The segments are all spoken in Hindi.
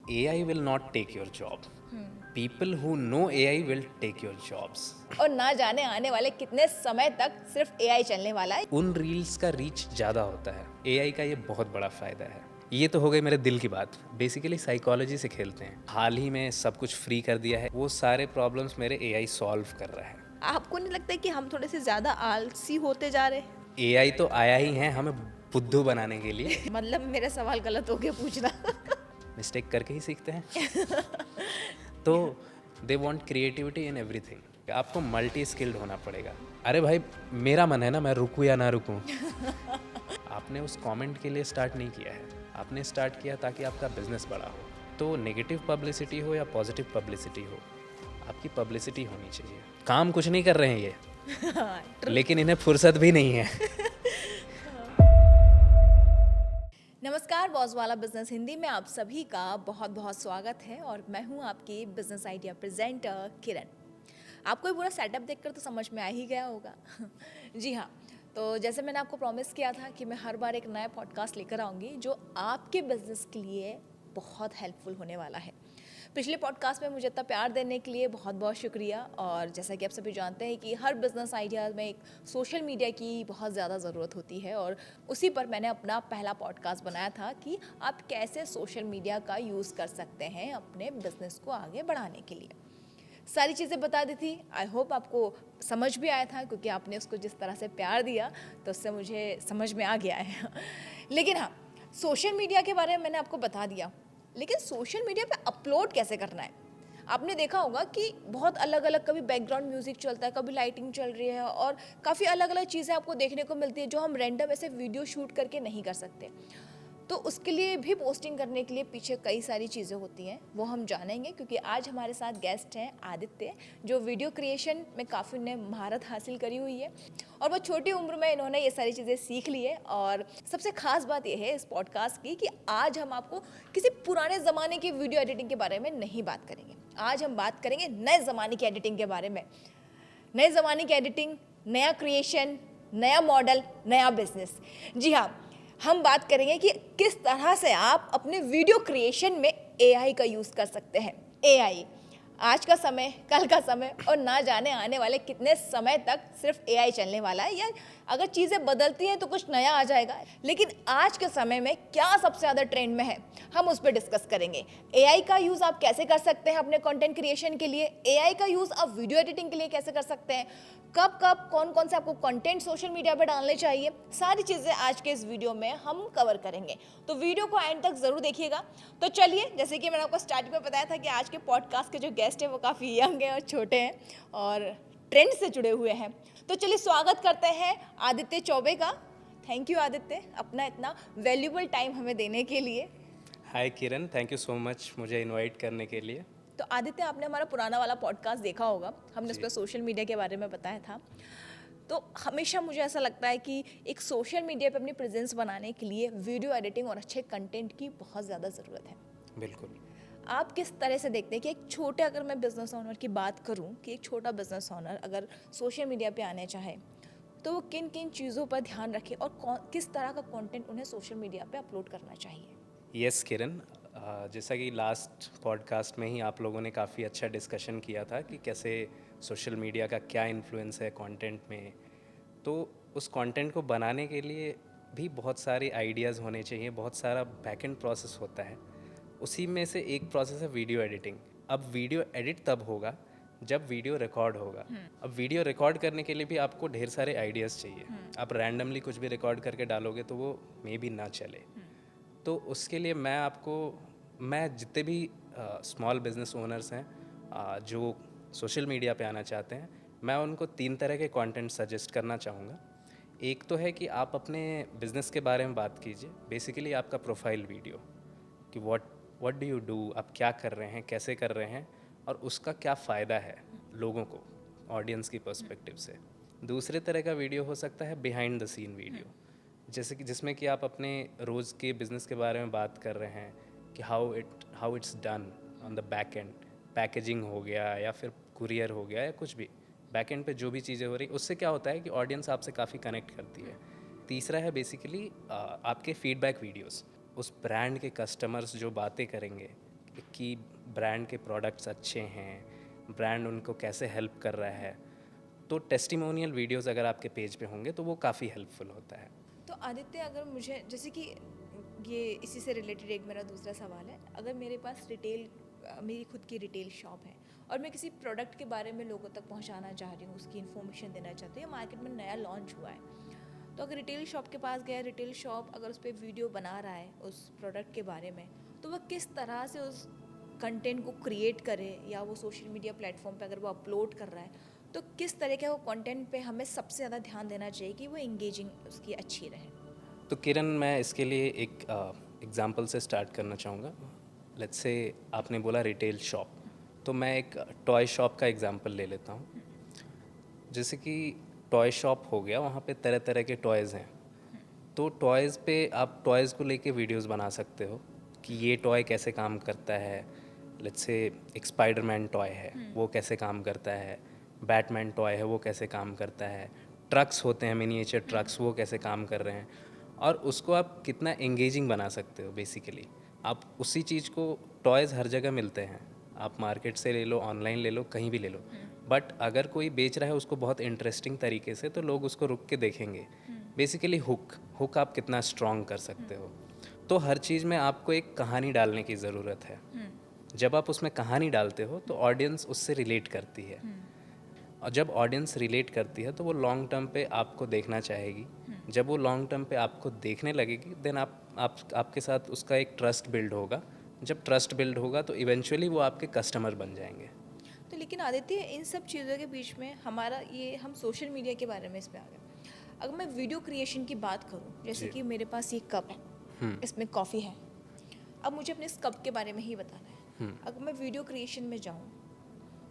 AI will not take your job. People who know AI will take your jobs. और ना जाने आने वाले कितने समय तक सिर्फ एआई चलने वाला है। उन रील्स का रीच ज़्यादा होता है। AI का ये बहुत बड़ा फ़ायदा है। ये तो हो गई मेरे दिल की बात। बेसिकली साइकोलॉजी से खेलते हैं। हाल ही में सब कुछ फ्री कर दिया है। वो सारे प्रॉब्लम्स मेरे AI सॉल्व कर रहा है। आपको नहीं लगता है कि हम थोड़े से ज्यादा आलसी होते जा रहे हैं? AI तो आया ही है हमें बुद्धू बनाने के लिए। मतलब मेरा सवाल गलत हो गया पूछना। मिस्टेक करके ही सीखते हैं। तो they want creativity in everything. आपको मल्टी स्किल्ड होना पड़ेगा। अरे भाई मेरा मन है ना, मैं रुकूं या ना रुकूं। आपने उस कमेंट के लिए स्टार्ट नहीं किया है, आपने स्टार्ट किया ताकि आपका बिजनेस बड़ा हो। तो नेगेटिव पब्लिसिटी हो या पॉजिटिव पब्लिसिटी हो, आपकी पब्लिसिटी होनी चाहिए। काम कुछ नहीं कर रहे हैं ये, लेकिन इन्हें फुर्सत भी नहीं है। नमस्कार, बॉस वाला बिजनेस हिंदी में आप सभी का बहुत बहुत स्वागत है और मैं हूं आपकी बिजनेस आइडिया प्रेजेंटर किरण। आपको ये पूरा सेटअप देखकर तो समझ में आ ही गया होगा। जी हाँ, तो जैसे मैंने आपको प्रॉमिस किया था कि मैं हर बार एक नया पॉडकास्ट लेकर आऊँगी जो आपके बिजनेस के लिए बहुत हेल्पफुल होने वाला है। पिछले पॉडकास्ट में मुझे इतना प्यार देने के लिए बहुत बहुत शुक्रिया। और जैसा कि आप सभी जानते हैं कि हर बिजनेस आइडिया में एक सोशल मीडिया की बहुत ज़्यादा ज़रूरत होती है और उसी पर मैंने अपना पहला पॉडकास्ट बनाया था कि आप कैसे सोशल मीडिया का यूज़ कर सकते हैं अपने बिजनेस को आगे बढ़ाने के लिए। सारी चीज़ें बता दी थी। आई होप आपको समझ भी आया था, क्योंकि आपने उसको जिस तरह से प्यार दिया तो उससे मुझे समझ में आ गया है। लेकिन हाँ, सोशल मीडिया के बारे में मैंने आपको बता दिया, लेकिन सोशल मीडिया पे अपलोड कैसे करना है। आपने देखा होगा कि बहुत अलग अलग, कभी बैकग्राउंड म्यूजिक चलता है, कभी लाइटिंग चल रही है और काफ़ी अलग अलग चीज़ें आपको देखने को मिलती है जो हम रैंडम ऐसे वीडियो शूट करके नहीं कर सकते। तो उसके लिए भी पोस्टिंग करने के लिए पीछे कई सारी चीज़ें होती हैं, वो हम जानेंगे। क्योंकि आज हमारे साथ गेस्ट हैं आदित्य, जो वीडियो क्रिएशन में काफ़ी ने महारत हासिल करी हुई है और बहुत छोटी उम्र में इन्होंने ये सारी चीज़ें सीख ली है। और सबसे खास बात यह है इस पॉडकास्ट की कि आज हम आपको किसी पुराने ज़माने की वीडियो एडिटिंग के बारे में नहीं बात करेंगे। आज हम बात करेंगे नए ज़माने की एडिटिंग के बारे में। नए ज़माने की एडिटिंग, नया क्रिएशन, नया मॉडल, नया बिजनेस। जी हाँ, हम बात करेंगे कि किस तरह से आप अपने वीडियो क्रिएशन में एआई का यूज़ कर सकते हैं। एआई आज का समय, कल का समय और ना जाने आने वाले कितने समय तक सिर्फ एआई चलने वाला है, या अगर चीज़ें बदलती हैं तो कुछ नया आ जाएगा। लेकिन आज के समय में क्या सबसे ज़्यादा ट्रेंड में है, हम उस पर डिस्कस करेंगे। एआई का यूज़ आप कैसे कर सकते हैं अपने कंटेंट क्रिएशन के लिए, एआई का यूज़ आप वीडियो एडिटिंग के लिए कैसे कर सकते हैं, कब कब कौन कौन से आपको कंटेंट सोशल मीडिया पर डालने चाहिए, सारी चीज़ें आज के इस वीडियो में हम कवर करेंगे। तो वीडियो को एंड तक ज़रूर देखिएगा। तो चलिए, जैसे कि मैंने आपको स्टार्टिंग में बताया था कि आज के पॉडकास्ट के जो गेस्ट हैं वो काफ़ी यंग हैं और छोटे हैं और ट्रेंड से जुड़े हुए हैं। तो चलिए स्वागत करते हैं आदित्य चौबे का। थैंक यू आदित्य, अपना इतना वैल्यूबल टाइम हमें देने के लिए। हाय किरण, थैंक यू सो मच मुझे इनवाइट करने के लिए। तो आदित्य, आपने हमारा पुराना वाला पॉडकास्ट देखा होगा, हमने उस पर सोशल मीडिया के बारे में बताया था। तो हमेशा मुझे ऐसा लगता है कि एक सोशल मीडिया पे अपनी प्रेजेंस बनाने के लिए वीडियो एडिटिंग और अच्छे कंटेंट की बहुत ज़्यादा ज़रूरत है। बिल्कुल। आप किस तरह से देखते हैं कि एक छोटे, अगर मैं बिज़नेस ओनर की बात करूं कि एक छोटा बिज़नेस ओनर अगर सोशल मीडिया पे आने चाहे तो वो किन किन चीज़ों पर ध्यान रखे और किस तरह का कंटेंट उन्हें सोशल मीडिया पे अपलोड करना चाहिए? यस किरण, जैसा कि लास्ट पॉडकास्ट में ही आप लोगों ने काफ़ी अच्छा डिस्कशन किया था कि कैसे सोशल मीडिया का क्या इन्फ्लुएंस है कंटेंट में। तो उस कंटेंट को बनाने के लिए भी बहुत सारे आइडियाज़ होने चाहिए, बहुत सारा बैक एंड प्रोसेस होता है। उसी में से एक प्रोसेस है वीडियो एडिटिंग। अब वीडियो एडिट तब होगा जब वीडियो रिकॉर्ड होगा। अब वीडियो रिकॉर्ड करने के लिए भी आपको ढेर सारे आइडियाज़ चाहिए। आप रैंडमली कुछ भी रिकॉर्ड करके डालोगे तो वो मे बी ना चले। तो उसके लिए मैं जितने भी स्मॉल बिजनेस ओनर्स हैं जो सोशल मीडिया पे आना चाहते हैं, मैं उनको 3 तरह के कंटेंट सजेस्ट करना चाहूँगा। एक तो है कि आप अपने बिज़नेस के बारे में बात कीजिए, बेसिकली आपका प्रोफाइल वीडियो कि व्हाट डू यू डू, आप क्या कर रहे हैं, कैसे कर रहे हैं और उसका क्या फ़ायदा है लोगों को, ऑडियंस की पर्सपेक्टिव से। दूसरे तरह का वीडियो हो सकता है बिहाइंड द सीन वीडियो, जैसे कि जिसमें कि आप अपने रोज़ के बिज़नेस के बारे में बात कर रहे हैं कि how it's done on the back and, packaging हो गया या फिर कुरियर हो गया या कुछ भी बैक एंड पे जो भी चीज़ें हो रही, उससे क्या होता है कि ऑडियंस आपसे काफ़ी कनेक्ट करती है। तीसरा है बेसिकली आपके फीडबैक वीडियोस, उस ब्रांड के कस्टमर्स जो बातें करेंगे, कि ब्रांड के प्रोडक्ट्स अच्छे हैं, ब्रांड उनको कैसे हेल्प कर रहा है, तो टेस्टिमोनियल वीडियोस अगर आपके पेज पे होंगे तो वो काफ़ी हेल्पफुल होता है। तो आदित्य, अगर मुझे जैसे कि ये इसी से रिलेटेड एक मेरा दूसरा सवाल है, अगर मेरे पास मेरी खुद की रिटेल शॉप है और मैं किसी प्रोडक्ट के बारे में लोगों तक पहुंचाना चाह रही हूँ, उसकी इन्फॉर्मेशन देना चाहती हूँ, या मार्केट में नया लॉन्च हुआ है, तो अगर रिटेल शॉप के पास गया, रिटेल शॉप अगर उस पर वीडियो बना रहा है उस प्रोडक्ट के बारे में, तो वह किस तरह से उस कंटेंट को क्रिएट करे, या वो सोशल मीडिया प्लेटफॉर्म पे अगर वो अपलोड कर रहा है, तो किस तरह के वो कंटेंट पे हमें सबसे ज़्यादा ध्यान देना चाहिए कि वो इंगेजिंग उसकी अच्छी रहे? तो किरण, मैं इसके लिए एक एग्जांपल से स्टार्ट करना चाहूँगा। लेट्स से आपने बोला रिटेल शॉप, तो मैं एक टॉय शॉप का एग्जांपल ले लेता हूँ। जैसे कि टॉय शॉप हो गया, वहाँ पे तरह तरह के टॉयज़ हैं, तो टॉयज़ पे आप टॉयज़ को लेके वीडियोस बना सकते हो कि ये टॉय कैसे काम करता है। लेट्स से एक स्पाइडरमैन टॉय है, वो कैसे काम करता है, बैटमैन टॉय है, वो कैसे काम करता है, ट्रक्स होते हैं मिनिएचर ट्रक्स, वो कैसे काम कर रहे हैं, और उसको आप कितना एंगेजिंग बना सकते हो। बेसिकली आप उसी चीज़ को, टॉयज़ हर जगह मिलते हैं, आप मार्केट से ले लो, ऑनलाइन ले लो, कहीं भी ले लो, बट अगर कोई बेच रहा है उसको बहुत इंटरेस्टिंग तरीके से, तो लोग उसको रुक के देखेंगे। बेसिकली हुक आप कितना स्ट्रॉन्ग कर सकते हो। तो हर चीज़ में आपको एक कहानी डालने की ज़रूरत है। जब आप उसमें कहानी डालते हो तो ऑडियंस उससे रिलेट करती है, और जब ऑडियंस रिलेट करती है तो वो लॉन्ग टर्म पे आपको देखना चाहेगी। जब वो लॉन्ग टर्म पे आपको देखने लगेगी, देन आपके साथ उसका एक ट्रस्ट बिल्ड होगा। जब ट्रस्ट बिल्ड होगा तो इवेंचुअली वो आपके कस्टमर बन जाएंगे। तो लेकिन आदित्य, इन सब चीज़ों के बीच में हमारा ये, हम सोशल मीडिया के बारे में इसमें आ गए, अगर मैं वीडियो क्रिएशन की बात करूं, जैसे जी। कि मेरे पास ये कप है, इसमें कॉफ़ी है, अब मुझे अपने इस कप के बारे में ही बताना है। अगर मैं वीडियो क्रिएशन में जाऊं,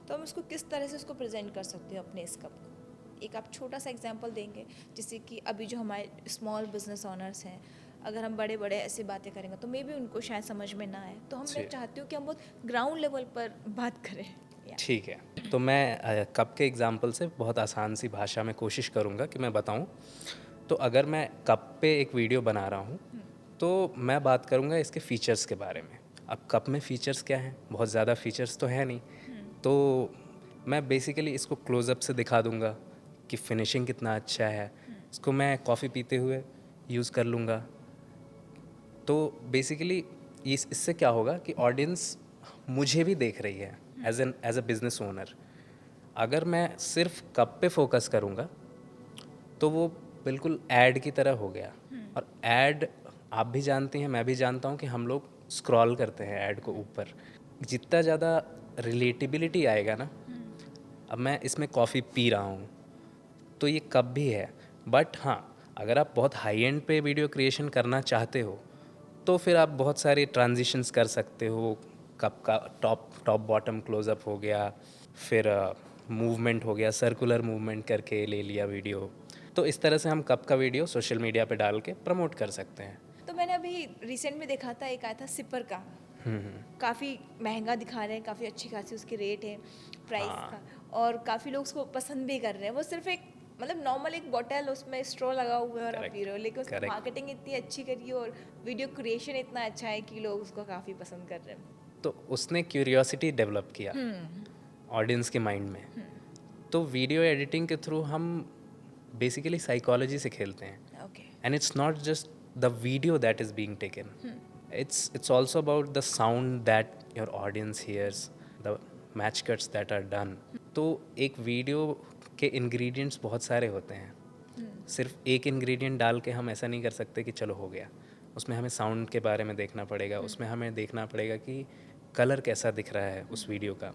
तो हम इसको किस तरह से उसको प्रेजेंट कर सकते हो अपने इस कप को? एक आप छोटा सा एग्जांपल देंगे, जैसे कि अभी जो हमारे स्मॉल बिजनेस ओनर्स हैं, अगर हम बड़े बड़े ऐसे बातें करेंगे तो मे बी उनको शायद समझ में ना आए, तो हम मैं जी। चाहती हूँ कि हम बहुत ग्राउंड लेवल पर बात करें। या ठीक है, तो मैं कप के एग्जांपल से बहुत आसान सी भाषा में कोशिश करूँगा कि मैं बताऊँ। तो अगर मैं कप पे एक वीडियो बना रहा हूँ, तो मैं बात करूँगा इसके फ़ीचर्स के बारे में। अब कप में फ़ीचर्स क्या हैं? बहुत ज़्यादा फ़ीचर्स तो है नहीं। तो मैं बेसिकली इसको क्लोज़अप से दिखा दूँगा कि फिनिशिंग कितना अच्छा है। इसको मैं कॉफ़ी पीते हुए यूज़ कर लूँगा। तो बेसिकली इससे क्या होगा कि ऑडियंस मुझे भी देख रही है एज अ बिजनेस ओनर। अगर मैं सिर्फ कप पे फोकस करूँगा तो वो बिल्कुल ऐड की तरह हो गया। और ऐड, आप भी जानती हैं, मैं भी जानता हूँ कि हम लोग स्क्रॉल करते हैं ऐड को ऊपर। जितना ज़्यादा रिलेटिबिलिटी आएगा ना, अब मैं इसमें कॉफ़ी पी रहा हूँ तो ये कप भी है, बट हाँ, अगर आप बहुत हाई एंड पे वीडियो क्रिएशन करना चाहते हो तो फिर आप बहुत सारे ट्रांजिशंस कर सकते हो। कप का टॉप टॉप बॉटम क्लोज़अप हो गया, फिर मूवमेंट हो गया, सर्कुलर मूवमेंट करके ले लिया वीडियो। तो इस तरह से हम कप का वीडियो सोशल मीडिया पे डाल के प्रमोट कर सकते हैं। तो मैंने अभी रिसेंट में देखा था, एक आया था सिपर का, काफ़ी महंगा दिखा रहे हैं, काफ़ी अच्छी खासी उसकी रेट है, प्राइस हाँ। का, और काफ़ी लोग उसको पसंद भी कर रहे हैं। वो सिर्फ एक, मतलब नॉर्मल एक बॉटल, उसमें स्ट्रॉ लगा हुआ है और आप Correct, पी रहे हो, लेकिन उसकी correct. मार्केटिंग इतनी अच्छी करी है और वीडियो क्रिएशन इतना अच्छा है कि लोग उसको काफ़ी पसंद कर रहे हैं। तो उसने क्यूरियोसिटी डेवलप किया ऑडियंस के माइंड में। तो वीडियो एडिटिंग के थ्रू हम बेसिकली साइकोलॉजी से खेलते हैं। Okay. And it's not just the video that is being taken, it's also about the sound that your audience hears, the match cuts that are done. तो एक वीडियो के इंग्रेडिएंट्स बहुत सारे होते हैं। सिर्फ एक इंग्रेडिएंट डाल के हम ऐसा नहीं कर सकते कि चलो हो गया। उसमें हमें साउंड के बारे में देखना पड़ेगा, उसमें हमें देखना पड़ेगा कि कलर कैसा दिख रहा है उस वीडियो का।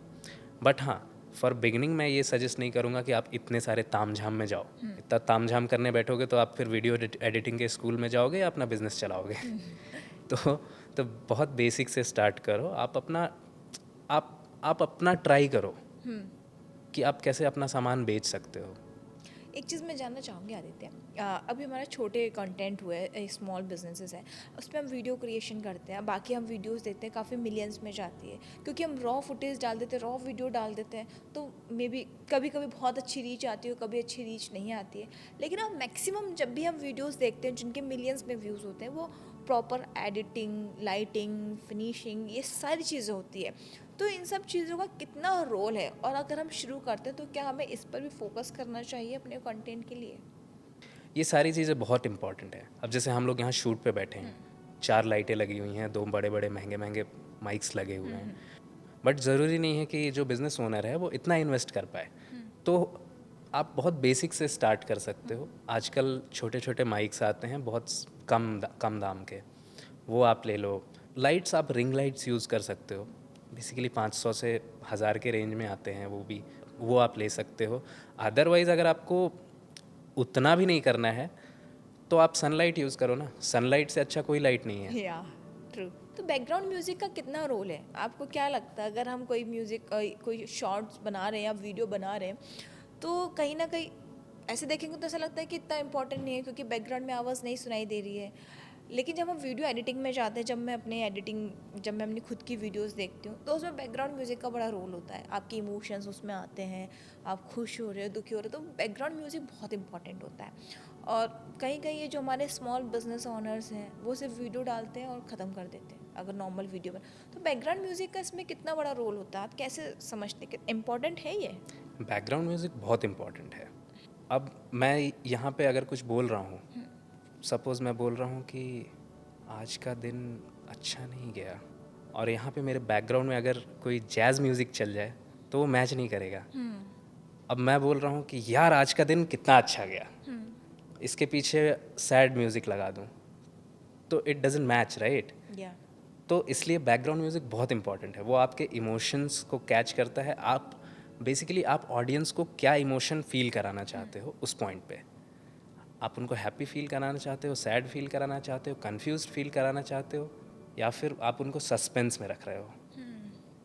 बट हाँ, फॉर बिगिनिंग मैं ये सजेस्ट नहीं करूँगा कि आप इतने सारे तामझाम में जाओ। इतना तामझाम करने बैठोगे तो आप फिर वीडियो एडिटिंग के स्कूल में जाओगे या अपना बिजनेस चलाओगे। तो बहुत बेसिक से स्टार्ट करो। आप अपना ट्राई करो कि आप कैसे अपना सामान बेच सकते हो। एक चीज़ मैं जानना चाहूँगी आदित्य, अभी हमारा छोटे कंटेंट हुए, स्मॉल बिजनेसेस हैं, उसमें हम वीडियो क्रिएशन करते हैं, बाकी हम वीडियोस देखते हैं, काफ़ी मिलियंस में जाती है, क्योंकि हम रॉ फुटेज डाल देते हैं, रॉ वीडियो डाल देते हैं, तो मे बी कभी कभी बहुत अच्छी रीच आती है, कभी अच्छी रीच नहीं आती है। लेकिन हम मैक्सिमम जब भी हम वीडियोज़ देखते हैं जिनके मिलियंस में व्यूज़ होते हैं, वो प्रॉपर एडिटिंग, लाइटिंग, फिनिशिंग, ये सारी चीज़ें होती है। तो इन सब चीज़ों का कितना रोल है, और अगर हम शुरू करते हैं तो क्या हमें इस पर भी फोकस करना चाहिए अपने कंटेंट के लिए? ये सारी चीज़ें बहुत इंपॉर्टेंट है। अब जैसे हम लोग यहाँ शूट पे बैठे हैं, 4 लाइटें लगी हुई हैं, 2 बड़े बड़े महंगे महंगे माइक्स लगे हुए हैं, बट ज़रूरी नहीं है कि जो बिज़नेस ओनर है वो इतना इन्वेस्ट कर पाए। तो आप बहुत बेसिक से स्टार्ट कर सकते हो। आजकल छोटे छोटे माइक्स आते हैं बहुत कम दाम के, वो आप ले लो। लाइट्स आप रिंग लाइट्स यूज़ कर सकते हो, बेसिकली 500 से 1000 के रेंज में आते हैं वो भी, वो आप ले सकते हो। अदरवाइज़ अगर आपको उतना भी नहीं करना है तो आप सनलाइट यूज़ करो ना, सनलाइट से अच्छा कोई लाइट नहीं है। या ट्रू। तो बैकग्राउंड म्यूजिक का कितना रोल है, आपको क्या लगता है? अगर हम कोई म्यूजिक, कोई शॉर्ट्स बना रहे हैं या वीडियो बना रहे हैं, तो कहीं ना कहीं ऐसे देखेंगे तो ऐसा लगता है कि इतना इंपॉर्टेंट नहीं है क्योंकि बैकग्राउंड में आवाज़ नहीं सुनाई दे रही है। लेकिन जब हम वीडियो एडिटिंग में जाते हैं, जब मैं अपनी खुद की वीडियोस देखती हूँ, तो उसमें बैकग्राउंड म्यूज़िक का बड़ा रोल होता है। आपके इमोशंस उसमें आते हैं, आप खुश हो रहे हो, दुखी हो रहे हो, तो बैकग्राउंड म्यूज़िक बहुत इंपॉर्टेंट होता है। और कहीं कहीं ये जो हमारे स्मॉल बिजनेस ओनर्स हैं, वो सिर्फ वीडियो डालते हैं और ख़त्म कर देते हैं अगर नॉर्मल वीडियो में। तो बैकग्राउंड म्यूज़िक का इसमें कितना बड़ा रोल होता है, आप कैसे समझते हैं कि इम्पॉर्टेंट है ये? बैकग्राउंड म्यूज़िक बहुत इम्पॉर्टेंट है। अब मैं यहाँ पे अगर कुछ बोल रहा हूँ, सपोज़ मैं बोल रहा हूँ कि आज का दिन अच्छा नहीं गया, और यहाँ पे मेरे बैकग्राउंड में अगर कोई जैज़ म्यूज़िक चल जाए तो वो मैच नहीं करेगा। अब मैं बोल रहा हूँ कि यार आज का दिन कितना अच्छा गया, इसके पीछे सैड म्यूज़िक लगा दूँ, तो इट डजंट मैच, राइट? या तो इसलिए बैकग्राउंड म्यूज़िक बहुत इंपॉर्टेंट है। वो आपके इमोशंस को कैच करता है। आप बेसिकली आप ऑडियंस को क्या इमोशन फील कराना चाहते हो उस पॉइंट पे। आप उनको हैप्पी फील कराना चाहते हो, सैड फील कराना चाहते हो, कंफ्यूज्ड फील कराना चाहते हो, या फिर आप उनको सस्पेंस में रख रहे हो।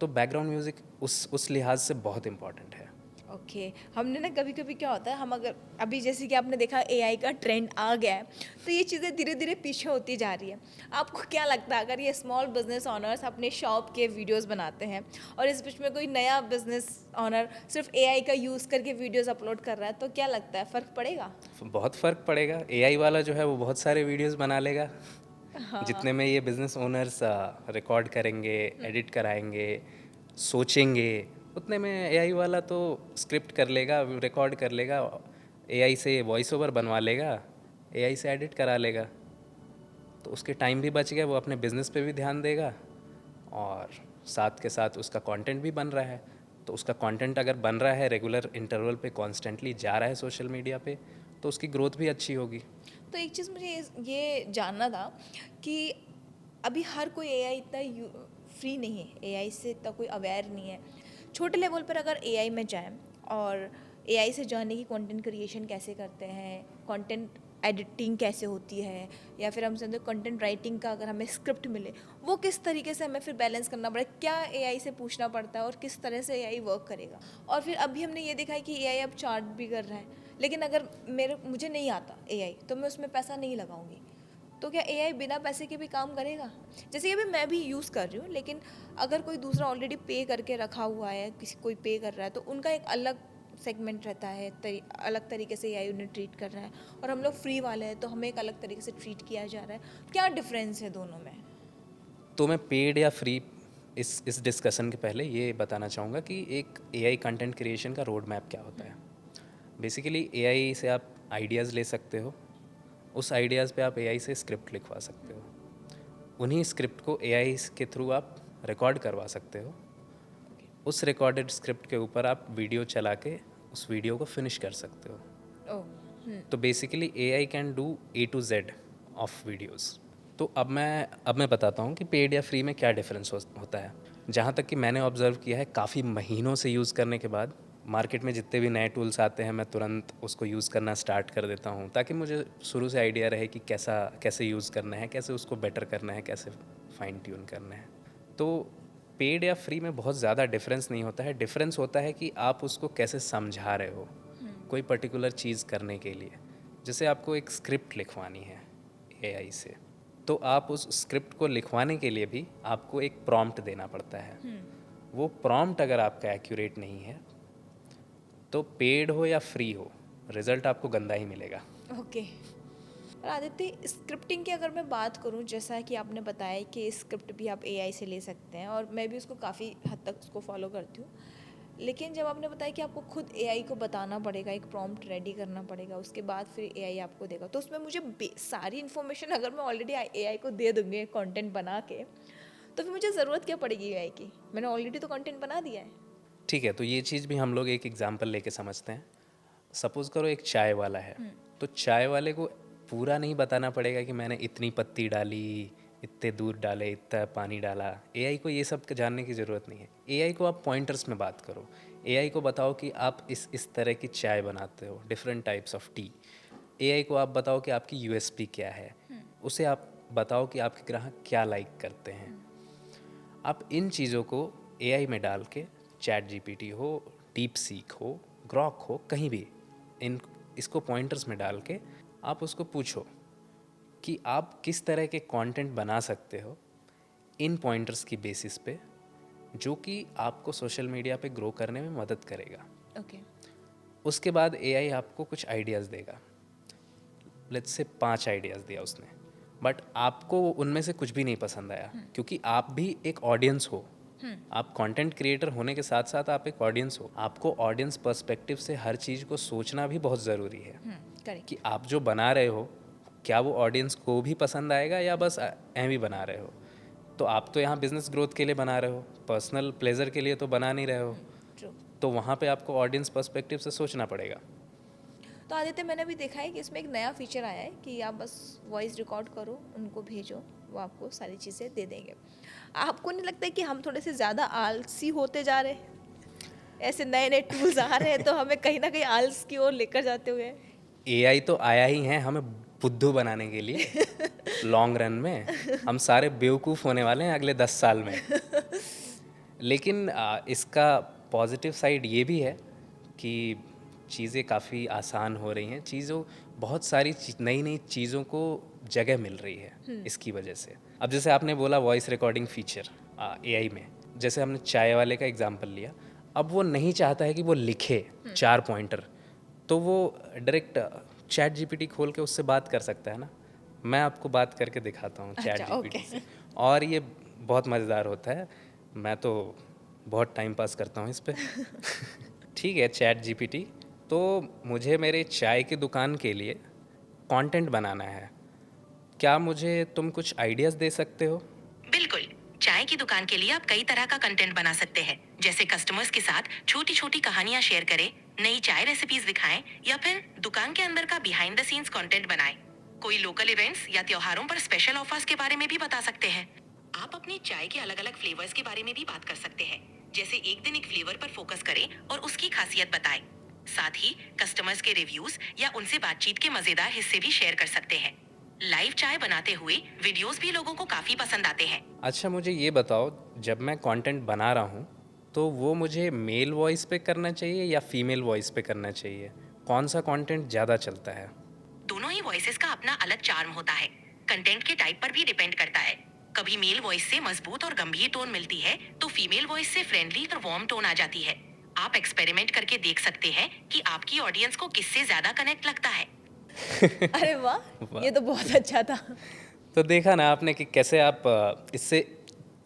तो बैकग्राउंड म्यूज़िक उस लिहाज से बहुत इंपॉर्टेंट है। ओके। हमने ना कभी कभी क्या होता है, हम अगर अभी जैसे कि आपने देखा एआई का ट्रेंड आ गया है, तो ये चीज़ें धीरे धीरे पीछे होती जा रही है। आपको क्या लगता है, अगर ये स्मॉल बिजनेस ओनर्स अपने शॉप के वीडियोस बनाते हैं और इस बीच में कोई नया बिजनेस ओनर सिर्फ एआई का यूज़ करके वीडियोस अपलोड कर रहा है, तो क्या लगता है, फ़र्क पड़ेगा? बहुत फ़र्क पड़ेगा। एआई वाला जो है वो बहुत सारे वीडियोस बना लेगा, जितने में ये बिज़नेस ओनर्स रिकॉर्ड करेंगे, एडिट कराएंगे, सोचेंगे, उतने में एआई वाला तो स्क्रिप्ट कर लेगा, रिकॉर्ड कर लेगा, एआई से वॉइस ओवर बनवा लेगा, एआई से एडिट करा लेगा। तो उसके टाइम भी बच गया, वो अपने बिज़नेस पे भी ध्यान देगा, और साथ के साथ उसका कंटेंट भी बन रहा है। तो उसका कंटेंट अगर बन रहा है रेगुलर इंटरवल पे, कॉन्स्टेंटली जा रहा है सोशल मीडिया पे, तो उसकी ग्रोथ भी अच्छी होगी। तो एक चीज़ मुझे ये जानना था कि अभी हर कोई एआई इतना फ्री नहीं है, एआई से इतना कोई अवेयर नहीं है। छोटे लेवल पर अगर एआई में जाएं और एआई से जाने की कंटेंट क्रिएशन कैसे करते हैं, कंटेंट एडिटिंग कैसे होती है, या फिर हम समझो कंटेंट राइटिंग का अगर हमें स्क्रिप्ट मिले, वो किस तरीके से हमें फिर बैलेंस करना पड़ेगा, क्या एआई से पूछना पड़ता है और किस तरह से एआई वर्क करेगा। और फिर अभी हमने ये देखा है कि एआई अब चार्ट भी कर रहा है, लेकिन अगर मुझे नहीं आता एआई, तो मैं उसमें पैसा नहीं लगाऊंगी। तो क्या एआई बिना पैसे के भी काम करेगा? जैसे कि अभी मैं भी यूज़ कर रही हूँ, लेकिन अगर कोई दूसरा ऑलरेडी पे करके रखा हुआ है, कोई पे कर रहा है, तो उनका एक अलग सेगमेंट रहता है, अलग तरीके से एआई उन्हें ट्रीट कर रहा है, और हम लोग फ्री वाले हैं तो हमें एक अलग तरीके से ट्रीट किया जा रहा है। क्या डिफरेंस है दोनों में? तो मैं पेड या फ्री, इस डिस्कशन के पहले ये बताना चाहूँगा कि एक एआई कंटेंट क्रिएशन का रोड मैप क्या होता है। बेसिकली एआई से आप आइडियाज़ ले सकते हो, उस आइडियाज़ पे आप एआई से स्क्रिप्ट लिखवा सकते हो, उन्हीं स्क्रिप्ट को एआई के थ्रू आप रिकॉर्ड करवा सकते हो, उस रिकॉर्डेड स्क्रिप्ट के ऊपर आप वीडियो चला के उस वीडियो को फिनिश कर सकते हो। ओह। तो basically AI can do A to Z of videos. तो अब मैं बताता हूँ कि पेड या फ्री में क्या डिफरेंस होता है। जहाँ तक कि मैंने ऑब्ज़र्व किया है, काफ़ी महीनों से यूज़ करने के बाद मार्केट में जितने भी नए टूल्स आते हैं, मैं तुरंत उसको यूज़ करना स्टार्ट कर देता हूँ, ताकि मुझे शुरू से आइडिया रहे कि कैसे यूज़ करना है, कैसे उसको बेटर करना है, कैसे फाइन ट्यून करना है। तो पेड या फ्री में बहुत ज़्यादा डिफरेंस नहीं होता है। डिफरेंस होता है कि आप उसको कैसे समझा रहे हो कोई पर्टिकुलर चीज़ करने के लिए। जैसे आपको एक स्क्रिप्ट लिखवानी है एआई से, तो आप उस स्क्रिप्ट को लिखवाने के लिए भी आपको एक प्रॉम्प्ट देना पड़ता है। वो प्रॉम्प्ट अगर आपका एक्यूरेट नहीं है, तो पेड हो या फ्री हो, रिज़ल्ट आपको गंदा ही मिलेगा। ओके। और आदित्य, स्क्रिप्टिंग की अगर मैं बात करूं, जैसा कि आपने बताया कि स्क्रिप्ट भी आप एआई से ले सकते हैं और मैं भी उसको काफ़ी हद तक उसको फॉलो करती हूँ, लेकिन जब आपने बताया कि आपको खुद एआई को बताना पड़ेगा, एक प्रॉम्प्ट रेडी करना पड़ेगा, उसके बाद फिर एआई आपको देगा, तो उसमें मुझे सारी इन्फॉर्मेशन अगर मैं ऑलरेडी एआई को दे दूँगी कंटेंट बना के, तो फिर मुझे ज़रूरत क्या पड़ेगी एआई की? मैंने ऑलरेडी तो कंटेंट बना दिया है। ठीक है, तो ये चीज़ भी हम लोग एक एग्जांपल लेके समझते हैं। सपोज़ करो एक चाय वाला है, तो चाय वाले को पूरा नहीं बताना पड़ेगा कि मैंने इतनी पत्ती डाली, इतने दूध डाले, इतना पानी डाला। एआई को ये सब जानने की ज़रूरत नहीं है। एआई को आप पॉइंटर्स में बात करो। एआई को बताओ कि आप इस तरह की चाय बनाते हो, different types of T. AI को आप बताओ कि आपकी यूएसपी क्या है। उसे आप बताओ कि आपके ग्राहक क्या लाइक करते हैं। आप इन चीज़ों को एआई में डाल के, चैट जीपीटी हो, डीप सीक हो, ग्रॉक हो, कहीं भी इसको पॉइंटर्स में डाल के आप उसको पूछो कि आप किस तरह के कंटेंट बना सकते हो इन पॉइंटर्स की बेसिस पे, जो कि आपको सोशल मीडिया पे ग्रो करने में मदद करेगा। ओके। उसके बाद एआई आपको कुछ आइडियाज़ देगा। लेट्स से 5 आइडियाज़ दिया उसने, बट आपको उनमें से कुछ भी नहीं पसंद आया, क्योंकि आप भी एक ऑडियंस हो। आप कंटेंट क्रिएटर होने के साथ साथ आप एक ऑडियंस हो। आपको ऑडियंस पर्सपेक्टिव से हर चीज़ को सोचना भी बहुत ज़रूरी है करेक्ट। कि आप जो बना रहे हो, क्या वो ऑडियंस को भी पसंद आएगा या बस एम ही बना रहे हो। तो आप तो यहाँ बिजनेस ग्रोथ के लिए बना रहे हो, पर्सनल प्लेजर के लिए तो बना नहीं रहे हो। ट्रू। तो वहाँ पे आपको ऑडियंस पर्सपेक्टिव से सोचना पड़ेगा। तो आदित्य, मैंने भी देखा है कि इसमें एक नया फीचर आया है कि आप बस वॉइस रिकॉर्ड करो, उनको भेजो, वो आपको सारी चीज़ें दे देंगे। आपको नहीं लगता है कि हम थोड़े से ज़्यादा आलसी होते जा रहे हैं? ऐसे नए नए टूल्स आ रहे हैं तो हमें कहीं ना कहीं आलस की ओर लेकर जाते हुए। एआई तो आया ही है हमें बुद्धू बनाने के लिए। लॉन्ग रन में हम सारे बेवकूफ़ होने वाले हैं अगले 10 साल में। लेकिन इसका पॉजिटिव साइड ये भी है कि चीज़ें काफ़ी आसान हो रही हैं। बहुत सारी नई नई चीज़ों को जगह मिल रही है इसकी वजह से। अब जैसे आपने बोला वॉइस रिकॉर्डिंग फीचर एआई में, जैसे हमने चाय वाले का एग्जांपल लिया, अब वो नहीं चाहता है कि वो लिखे 4 पॉइंटर, तो वो डायरेक्ट चैट जीपीटी खोल के उससे बात कर सकता है ना। मैं आपको बात करके दिखाता हूँ चैट अच्छा, जीपीटी ओके। से, और ये बहुत मज़ेदार होता है। मैं तो बहुत टाइम पास करता हूँ इस पे। ठीक है, चैट जीपीटी, तो मुझे मेरे चाय की दुकान के लिए कंटेंट बनाना है, क्या मुझे तुम कुछ आइडियाज़ दे सकते हो? बिल्कुल। चाय की दुकान के लिए आप कई तरह का कंटेंट बना सकते हैं, जैसे कस्टमर्स के साथ छोटी छोटी कहानियां शेयर करें, नई चाय रेसिपीज दिखाएं, या फिर दुकान के अंदर का बिहाइंड द सीन्स कंटेंट बनाएं। कोई लोकल इवेंट्स या त्योहारों पर स्पेशल ऑफर्स के बारे में भी बता सकते हैं। आप अपनी चाय के अलग अलग फ्लेवर्स के बारे में भी बात कर सकते हैं, जैसे एक दिन एक फ्लेवर पर फोकस करें और उसकी खासियत बताएं। साथ ही कस्टमर्स के रिव्यूज या उनसे बातचीत के मजेदार हिस्से भी शेयर कर सकते हैं। लाइव चाय बनाते हुए वीडियोस भी लोगों को काफी पसंद आते हैं। अच्छा, मुझे ये बताओ, जब मैं कंटेंट बना रहा हूँ तो वो मुझे मेल वॉइस पे करना चाहिए या फीमेल वॉइस पे करना चाहिए? कौन सा कंटेंट ज़्यादा चलता है? दोनों ही वॉइसेस का अपना अलग चार्म होता है। कंटेंट के टाइप पर भी डिपेंड करता है। कभी मेल वॉइस से मजबूत और गंभीर टोन मिलती है, तो फीमेल वॉइस से फ्रेंडली और वार्म टोन आ जाती है। आप एक्सपेरिमेंट करके देख सकते हैं कि आपकी ऑडियंस को किससे ज्यादा कनेक्ट लगता है। अरे वाह, वाह। ये तो बहुत अच्छा था। तो देखा ना आपने कि कैसे आप इससे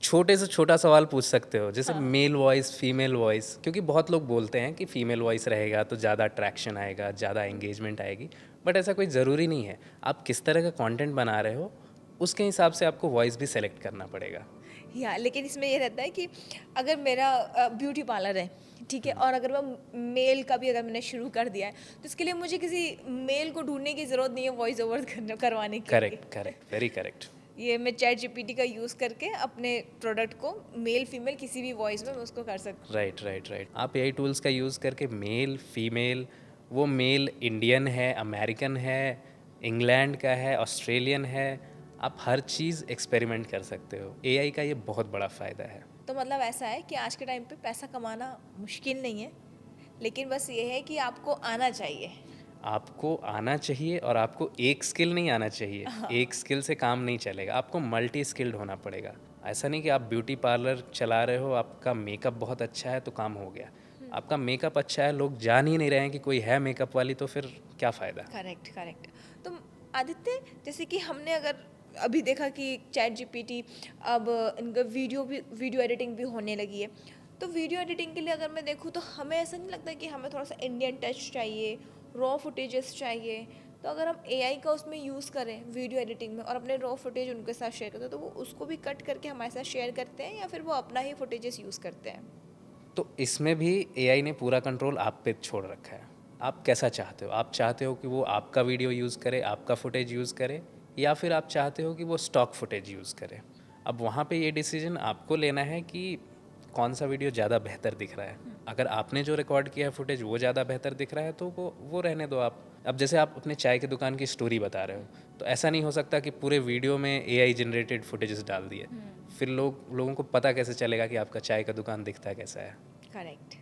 छोटे से छोटा सवाल पूछ सकते हो, जैसे मेल वॉइस, फीमेल वॉइस, क्योंकि बहुत लोग बोलते हैं कि फीमेल वॉइस रहेगा तो ज़्यादा अट्रैक्शन आएगा, ज़्यादा एंगेजमेंट आएगी, बट ऐसा कोई ज़रूरी नहीं है। आप किस तरह का कंटेंट बना रहे हो उसके हिसाब से आपको वॉइस भी सेलेक्ट करना पड़ेगा। या लेकिन इसमें ये रहता है कि अगर मेरा ब्यूटी पार्लर है, ठीक है, और अगर मैं मेल का भी अगर मैंने शुरू कर दिया है, तो इसके लिए मुझे किसी मेल को ढूंढने की ज़रूरत नहीं है वॉइस ओवर करवाने के लिए। Correct, correct, very correct. ये मैं चैट जीपीटी का यूज़ करके अपने प्रोडक्ट को मेल फीमेल किसी भी वॉइस में मैं उसको कर सकती हूँ। Right, right, right. आप एआई टूल्स का यूज़ करके मेल, फीमेल, वो मेल इंडियन है, अमेरिकन है, इंग्लैंड का है, ऑस्ट्रेलियन है, आप हर चीज़ एक्सपेरिमेंट कर सकते हो। एआई का ये बहुत बड़ा फ़ायदा है। तो मतलब ऐसा है कि आज के टाइम पे पैसा कमाना मुश्किल नहीं है, लेकिन बस ये है कि आपको आना चाहिए। आपको आना चाहिए, और आपको एक स्किल नहीं आना चाहिए। एक स्किल से काम नहीं चलेगा, आपको मल्टी स्किल्ड होना पड़ेगा। ऐसा नहीं कि आप ब्यूटी पार्लर चला रहे हो, आपका मेकअप बहुत अच्छा है तो काम हो गया। आपका मेकअप अच्छा है, लोग जान ही नहीं रहे हैं कि कोई है मेकअप वाली, तो फिर क्या फ़ायदा? Correct, correct. तो आदित्य, जैसे कि हमने अगर अभी देखा कि चैट जीपीटी अब इनका वीडियो एडिटिंग भी होने लगी है, तो वीडियो एडिटिंग के लिए अगर मैं देखूँ तो हमें ऐसा नहीं लगता कि हमें थोड़ा सा इंडियन टच चाहिए, रॉ फुटेजेस चाहिए। तो अगर हम एआई का उसमें यूज़ करें वीडियो एडिटिंग में और अपने रॉ फुटेज उनके साथ शेयर करते हैं, तो वो उसको भी कट करके हमारे साथ शेयर करते हैं या फिर वो अपना ही फुटेजेस यूज़ करते हैं? तो इसमें भी एआई ने पूरा कंट्रोल आप पे छोड़ रखा है। आप कैसा चाहते हो? आप चाहते हो कि वो आपका वीडियो यूज़ करे, आपका फुटेज यूज़ करे, या फिर आप चाहते हो कि वो स्टॉक फुटेज यूज़ करे? अब वहाँ पे ये डिसीजन आपको लेना है कि कौन सा वीडियो ज़्यादा बेहतर दिख रहा है। अगर आपने जो रिकॉर्ड किया है फुटेज वो ज़्यादा बेहतर दिख रहा है तो वो रहने दो आप। अब जैसे आप अपने चाय की दुकान की स्टोरी बता रहे हो, तो ऐसा नहीं हो सकता कि पूरे वीडियो में एआई जनरेटेड फुटेजेस डाल दिए। फिर लोगों को पता कैसे चलेगा कि आपका चाय का दुकान दिखता कैसा है? करेक्ट।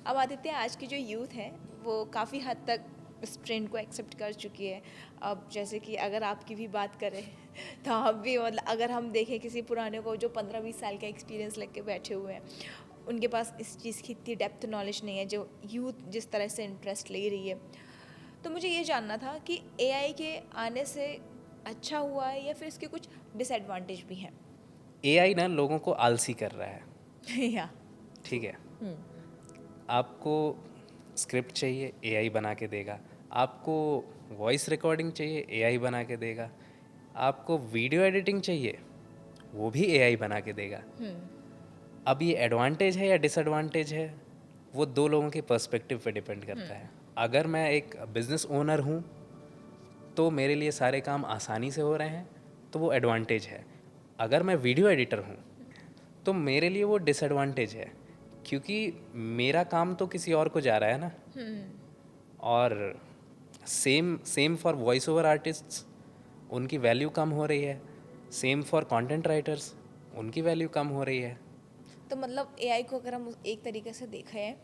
अब आदित्य, आज की जो यूथ है वो काफ़ी हद तक इस ट्रेंड को एक्सेप्ट कर चुकी है। अब जैसे कि अगर आपकी भी बात करें तो आप भी, मतलब अगर हम देखें किसी पुराने को जो 15-20 साल का एक्सपीरियंस लेके बैठे हुए हैं, उनके पास इस चीज़ की इतनी डेप्थ नॉलेज नहीं है जो यूथ जिस तरह से इंटरेस्ट ले रही है। तो मुझे ये जानना था कि एआई के आने से अच्छा हुआ है या फिर इसके कुछ डिसएडवांटेज भी हैं? एआई ना लोगों को आलसी कर रहा है। या ठीक है, आपको स्क्रिप्ट चाहिए, एआई बना के देगा। आपको वॉइस रिकॉर्डिंग चाहिए, एआई बना के देगा। आपको वीडियो एडिटिंग चाहिए, वो भी एआई बना के देगा। अब ये एडवांटेज है या डिसएडवांटेज है, वो दो लोगों के पर्सपेक्टिव पे डिपेंड करता है। अगर मैं एक बिजनेस ओनर हूँ तो मेरे लिए सारे काम आसानी से हो रहे हैं, तो वो एडवांटेज है। अगर मैं वीडियो एडिटर हूँ तो मेरे लिए वो डिसएडवांटेज है, क्योंकि मेरा काम तो किसी और को जा रहा है ना। और same for voice over artists, उनकी वैल्यू कम हो रही है। सेम फॉर कंटेंट राइटर्स, उनकी वैल्यू कम हो रही है। तो मतलब एआई को अगर हम एक तरीके से देखें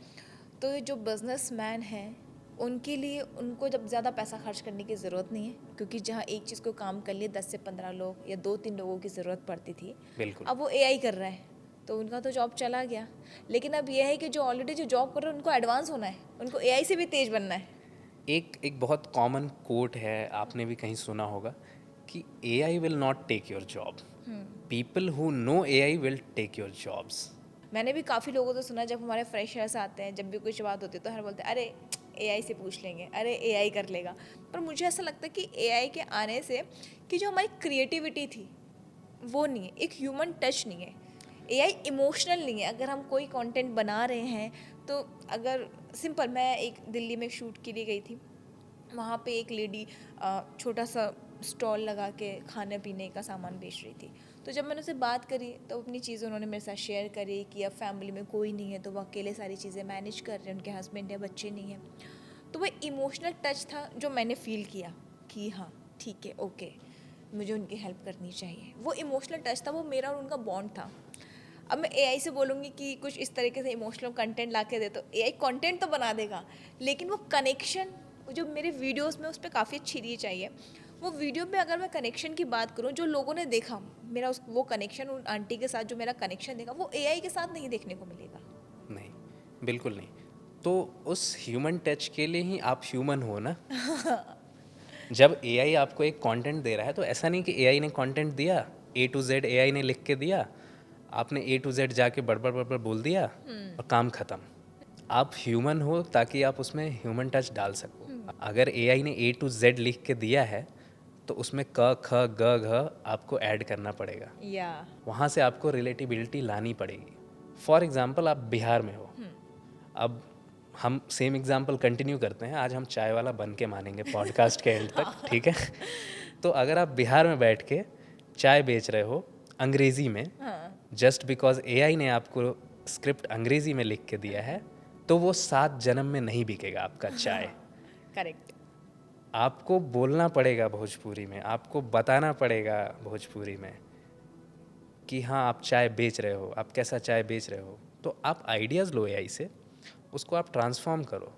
तो ये जो बिजनेसमैन हैं उनके लिए, उनको जब ज़्यादा पैसा खर्च करने की ज़रूरत नहीं है, क्योंकि जहाँ एक चीज़ को काम कर लिए 10 से 15 लोग या 2-3 लोगों की ज़रूरत पड़ती थी, बिल्कुल। अब वो एआई कर रहा है तो उनका तो जॉब चला गया। लेकिन अब ये है कि जो ऑलरेडी जो जॉब कर रहे हैं उनको एडवांस होना है, उनको एआई से भी तेज बनना है। एक बहुत कॉमन कोट है, आपने भी कहीं सुना होगा, कि AI will not take your job, people who know AI will take your jobs. मैंने भी काफ़ी लोगों से सुना, जब हमारे फ्रेशर्स आते हैं, जब भी कुछ बात होती है तो हर बोलते हैं अरे एआई से पूछ लेंगे, अरे एआई कर लेगा। पर मुझे ऐसा लगता है कि एआई के आने से कि जो हमारी क्रिएटिविटी थी वो नहीं है, एक ह्यूमन टच नहीं है, एआई इमोशनल नहीं है। अगर हम कोई कंटेंट बना रहे हैं तो अगर सिंपल, मैं एक दिल्ली में शूट के लिए गई थी, वहाँ पे एक लेडी छोटा सा स्टॉल लगा के खाने पीने का सामान बेच रही थी। तो जब मैंने उससे बात करी तो अपनी चीज़ें उन्होंने मेरे साथ शेयर करी कि अब फैमिली में कोई नहीं है तो वो अकेले सारी चीज़ें मैनेज कर रहे हैं, उनके हस्बैंड है, बच्चे नहीं हैं। तो वो इमोशनल टच था जो मैंने फ़ील किया कि हाँ ठीक है, ओके, मुझे उनकी हेल्प करनी चाहिए। वो इमोशनल टच था, वो मेरा और उनका बॉन्ड था। अब मैं एआई से बोलूँगी कि कुछ इस तरीके से इमोशनल कंटेंट ला के दे, तो एआई कंटेंट तो बना देगा, लेकिन वो कनेक्शन जो मेरे वीडियोस में उस पर काफ़ी अच्छी री चाहिए। वो वीडियो पे अगर मैं कनेक्शन की बात करूँ, जो लोगों ने देखा मेरा वो कनेक्शन, उन आंटी के साथ जो मेरा कनेक्शन देखा, वो एआई के साथ नहीं देखने को मिलेगा। नहीं, बिल्कुल नहीं। तो उस ह्यूमन टच के लिए ही आप ह्यूमन हो ना। जब एआई आपको एक कंटेंट दे रहा है तो ऐसा नहीं कि एआई ने कंटेंट दिया, ए टू जेड एआई ने लिख के दिया, आपने ए टू जेड जाके बड़बड़ बड़बड़ बोल दिया और काम ख़त्म। आप ह्यूमन हो ताकि आप उसमें ह्यूमन टच डाल सको। अगर एआई ने ए टू जेड लिख के दिया है तो उसमें क ख ग घ आपको ऐड करना पड़ेगा, या वहाँ से आपको रिलेटिबिलिटी लानी पड़ेगी। फॉर एग्ज़ाम्पल, आप बिहार में हो। अब हम सेम एग्जांपल कंटिन्यू करते हैं, आज हम चाय वाला बन के मानेंगे पॉडकास्ट के एंड तक, ठीक है। तो अगर आप बिहार में बैठ के चाय बेच रहे हो अंग्रेज़ी में, जस्ट बिकॉज एआई ने आपको स्क्रिप्ट अंग्रेज़ी में लिख के दिया है, तो वो 7 जन्म में नहीं बिकेगा आपका चाय। करेक्ट। आपको बोलना पड़ेगा भोजपुरी में, आपको बताना पड़ेगा भोजपुरी में कि हाँ आप चाय बेच रहे हो, आप कैसा चाय बेच रहे हो। तो आप आइडियाज़ लो एआई से, उसको आप ट्रांसफॉर्म करो।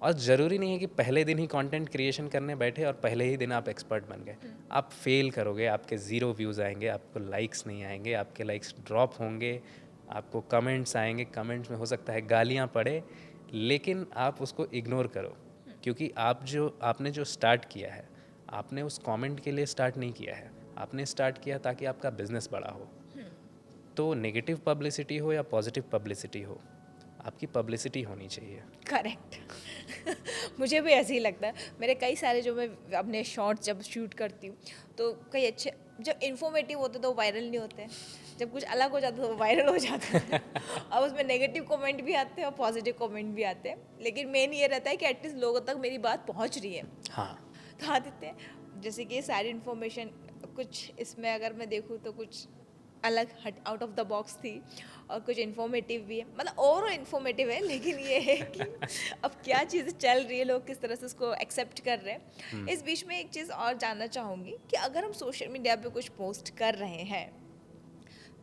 और ज़रूरी नहीं है कि पहले दिन ही कंटेंट क्रिएशन करने बैठे और पहले ही दिन आप एक्सपर्ट बन गए। आप फेल करोगे, आपके 0 व्यूज़ आएंगे, आपको लाइक्स नहीं आएंगे, आपके लाइक्स ड्रॉप होंगे, आपको कमेंट्स आएंगे, कमेंट्स में हो सकता है गालियाँ पड़े, लेकिन आप उसको इग्नोर करो, क्योंकि आपने जो स्टार्ट किया है आपने उस कमेंट के लिए स्टार्ट नहीं किया है, आपने स्टार्ट किया ताकि आपका बिजनेस बड़ा हो। तो नेगेटिव पब्लिसिटी हो या पॉजिटिव पब्लिसिटी हो, आपकी पब्लिसिटी होनी चाहिए। करेक्ट। मुझे भी ऐसे ही लगता है। मेरे कई सारे जो मैं अपने शॉर्ट्स जब शूट करती हूँ तो कई अच्छे, जब इन्फॉर्मेटिव होते तो वायरल नहीं होते, जब कुछ अलग हो जाता तो वो वायरल हो जाता है। अब उसमें नेगेटिव कमेंट भी आते हैं और पॉजिटिव कमेंट भी आते हैं, लेकिन मेन ये रहता है कि एटलीस्ट लोगों तक मेरी बात पहुँच रही है। हाँ, तो आदित्य, जैसे कि ये सारी इन्फॉर्मेशन, कुछ इसमें अगर मैं देखूँ तो कुछ अलग हट आउट ऑफ द बॉक्स थी और कुछ इन्फॉर्मेटिव भी है, मतलब ओवरऑल इन्फॉर्मेटिव है, लेकिन ये है कि अब क्या चीज़ें चल रही है, लोग किस तरह से उसको एक्सेप्ट कर रहे हैं। इस बीच में एक चीज़ और जानना चाहूँगी कि अगर हम सोशल मीडिया पे कुछ पोस्ट कर रहे हैं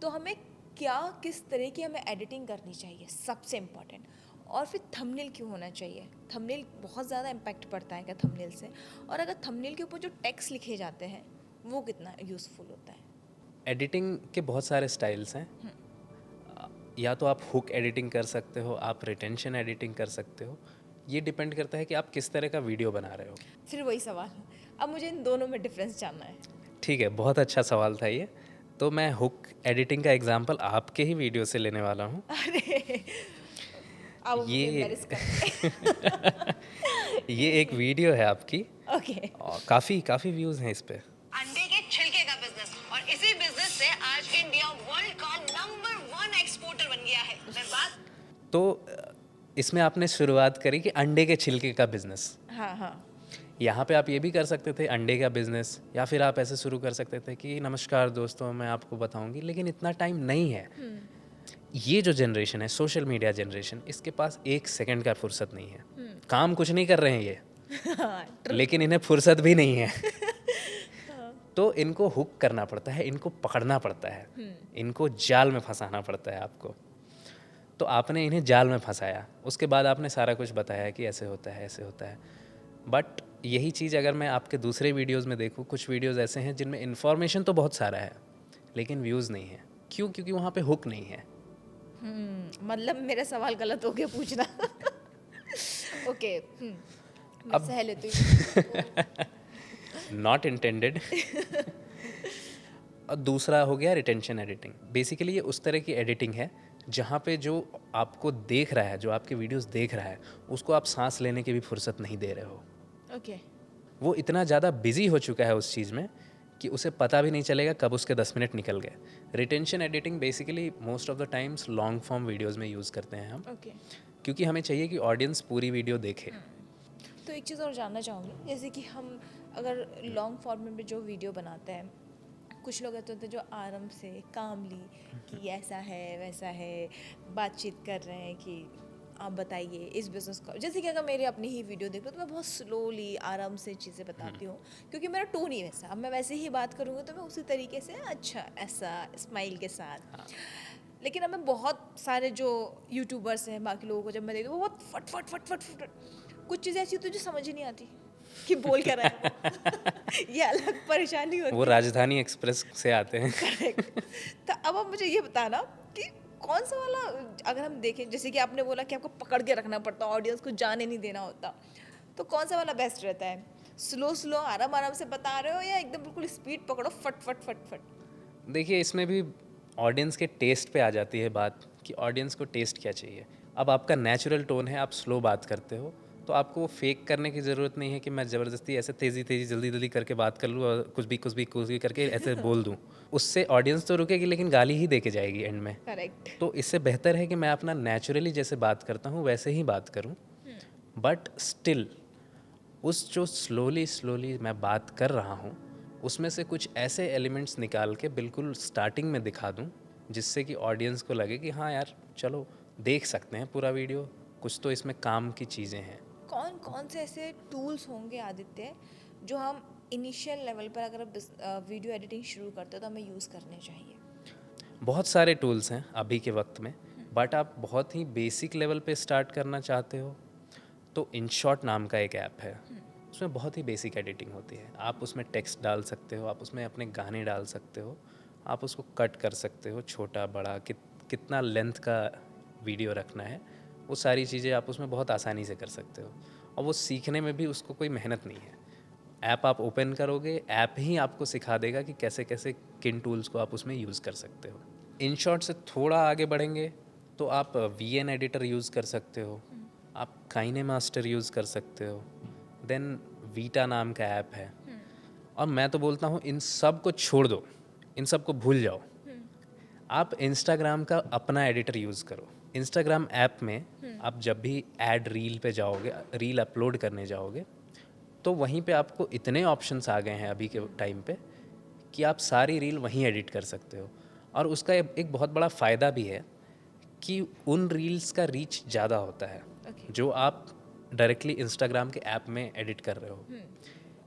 तो हमें क्या, किस तरह की हमें एडिटिंग करनी चाहिए सबसे इम्पॉर्टेंट, और फिर थंबनेल क्यों होना चाहिए? थंबनेल बहुत ज़्यादा इम्पैक्ट पड़ता है क्या थंबनेल से? और अगर थंबनेल के ऊपर जो टेक्स्ट लिखे जाते हैं वो कितना यूज़फुल होता है? एडिटिंग के बहुत सारे स्टाइल्स हैं। या तो आप हुक एडिटिंग कर सकते हो, आप रिटेंशन एडिटिंग कर सकते हो। ये डिपेंड करता है कि आप किस तरह का वीडियो बना रहे हो। फिर वही सवाल, अब मुझे इन दोनों में डिफरेंस जानना है। ठीक है, बहुत अच्छा सवाल था ये। तो मैं हुक एडिटिंग का एग्जांपल आपके ही वीडियो से लेने वाला हूँ। अरे अब मुझे ये embarrass कर ये एक वीडियो है आपकी ओके। और काफ़ी व्यूज़ हैं इस पे। अंडे के छिलके का बिजनेस, और इसी बिजनेस से आज इंडिया वर्ल्ड का नंबर 1 एक्सपोर्टर बन गया है। मैं बात तो इसमें आपने शुरुआत करी कि अंडे के छिलके का बिजनेस। हाँ हाँ। यहाँ पे आप ये भी कर सकते थे अंडे का बिजनेस, या फिर आप ऐसे शुरू कर सकते थे कि नमस्कार दोस्तों, मैं आपको बताऊंगी, लेकिन इतना टाइम नहीं है। ये जो जनरेशन है, सोशल मीडिया जनरेशन, इसके पास 1 सेकंड का फुर्सत नहीं है। काम कुछ नहीं कर रहे हैं ये, लेकिन इन्हें फुर्सत भी नहीं है। तो इनको हुक करना पड़ता है, इनको पकड़ना पड़ता है, इनको जाल में फंसाना पड़ता है आपको। तो आपने इन्हें जाल में फंसाया, उसके बाद आपने सारा कुछ बताया कि ऐसे होता है, ऐसे होता है। बट यही चीज़ अगर मैं आपके दूसरे वीडियोस में देखूँ, कुछ वीडियोस ऐसे हैं जिनमें इन्फॉर्मेशन तो बहुत सारा है लेकिन व्यूज़ नहीं है। क्यों? क्योंकि वहाँ पे हुक नहीं है। मतलब मेरा सवाल गलत हो गया पूछना। ओके, मैं अब- सह लेती हूँ। Not intended. और दूसरा हो गया रिटेंशन एडिटिंग। बेसिकली ये उस तरह की एडिटिंग है जहाँ पे जो आपको देख रहा है, जो आपके वीडियोस देख रहा है, उसको आप सांस लेने की भी फुर्सत नहीं दे रहे हो। ओके। वो इतना ज़्यादा बिजी हो चुका है उस चीज़ में कि उसे पता भी नहीं चलेगा कब उसके 10 मिनट निकल गए। Retention editing basically most of the times long form videos में यूज़ करते हैं हम, ओके। क्योंकि हमें चाहिए कि ऑडियंस पूरी वीडियो देखे। तो एक चीज़ और जानना चाहूँगी, जैसे कि हम अगर लॉन्ग फॉर्म में भी जो वीडियो बनाते हैं, कुछ लोग ऐसे होते हैं जो आराम से कामली कि ऐसा है वैसा है बातचीत कर रहे हैं कि आप बताइए इस बिज़नेस का, जैसे कि अगर मेरे अपनी ही वीडियो देख लो तो मैं बहुत स्लोली आराम से चीज़ें बताती हूँ, क्योंकि मेरा टोन ही वैसा। अब मैं वैसे ही बात करूँगी तो मैं उसी तरीके से अच्छा ऐसा स्माइल के साथ। लेकिन अब मैं बहुत सारे जो यूट्यूबर्स हैं, बाकी लोगों को जब मैं देखती हूँ वो बहुत फट फट फट फट फट फट, कुछ चीज़ें ऐसी होती है जो समझ ही नहीं आती कि बोल कर रहा है। ये अलग परेशानी होती वो राजधानी एक्सप्रेस से आते हैं। करेक्ट। तो अब आप मुझे ये बताना कि कौन सा वाला, अगर हम देखें जैसे कि आपने बोला कि आपको पकड़ के रखना पड़ता है, ऑडियंस को जाने नहीं देना होता, तो कौन सा वाला बेस्ट रहता है? स्लो स्लो आराम आराम से बता रहे हो या एकदम बिल्कुल स्पीड पकड़ो फट फट फट फट? देखिए, इसमें भी ऑडियंस के टेस्ट पे आ जाती है बात कि ऑडियंस को टेस्ट क्या चाहिए। अब आपका नेचुरल टोन है, आप स्लो बात करते हो, तो आपको वो फेक करने की ज़रूरत नहीं है कि मैं ज़बरदस्ती ऐसे तेज़ी जल्दी जल्दी करके बात कर लूँ और कुछ भी करके ऐसे बोल दूँ। उससे ऑडियंस तो रुकेगी लेकिन गाली ही दे के जाएगी एंड में। करेक्ट। तो इससे बेहतर है कि मैं अपना नेचुरली जैसे बात करता हूँ वैसे ही बात करूँ, बट स्टिल उस जो स्लोली मैं बात कर रहा हूँ उसमें से कुछ ऐसे एलिमेंट्स निकाल के बिल्कुल स्टार्टिंग में दिखा दूँ जिससे कि ऑडियंस को लगे कि हाँ यार चलो देख सकते हैं पूरा वीडियो, कुछ तो इसमें काम की चीज़ें हैं। कौन कौन से ऐसे टूल्स होंगे आदित्य जो हम इनिशियल लेवल पर अगर वीडियो एडिटिंग शुरू करते हो तो हमें यूज़ करने चाहिए? बहुत सारे टूल्स हैं अभी के वक्त में, बट आप बहुत ही बेसिक लेवल पे स्टार्ट करना चाहते हो तो InShot नाम का एक ऐप है। उसमें बहुत ही बेसिक एडिटिंग होती है। आप उसमें टेक्स्ट डाल सकते हो, आप उसमें अपने गाने डाल सकते हो, आप उसको कट कर सकते हो, छोटा बड़ा कितना लेंथ का वीडियो रखना है, वो सारी चीज़ें आप उसमें बहुत आसानी से कर सकते हो। और वो सीखने में भी उसको कोई मेहनत नहीं है। ऐप आप ओपन करोगे, ऐप ही आपको सिखा देगा कि कैसे कैसे किन टूल्स को आप उसमें यूज़ कर सकते हो। इन शॉर्ट से थोड़ा आगे बढ़ेंगे तो आप VN एडिटर यूज़ कर सकते हो, आप काइने मास्टर यूज़ कर सकते हो, देन वीटा नाम का ऐप है। और मैं तो बोलता हूँ इन सब को छोड़ दो, इन सब को भूल जाओ, आप इंस्टाग्राम का अपना एडिटर यूज़ करो। इंस्टाग्राम ऐप में आप जब भी ऐड रील पे जाओगे, रील अपलोड करने जाओगे, तो वहीं पे आपको इतने ऑप्शंस आ गए हैं अभी के टाइम पे कि आप सारी रील वहीं एडिट कर सकते हो। और उसका एक बहुत बड़ा फ़ायदा भी है कि उन रील्स का रीच ज़्यादा होता है जो आप डायरेक्टली इंस्टाग्राम के ऐप में एडिट कर रहे हो,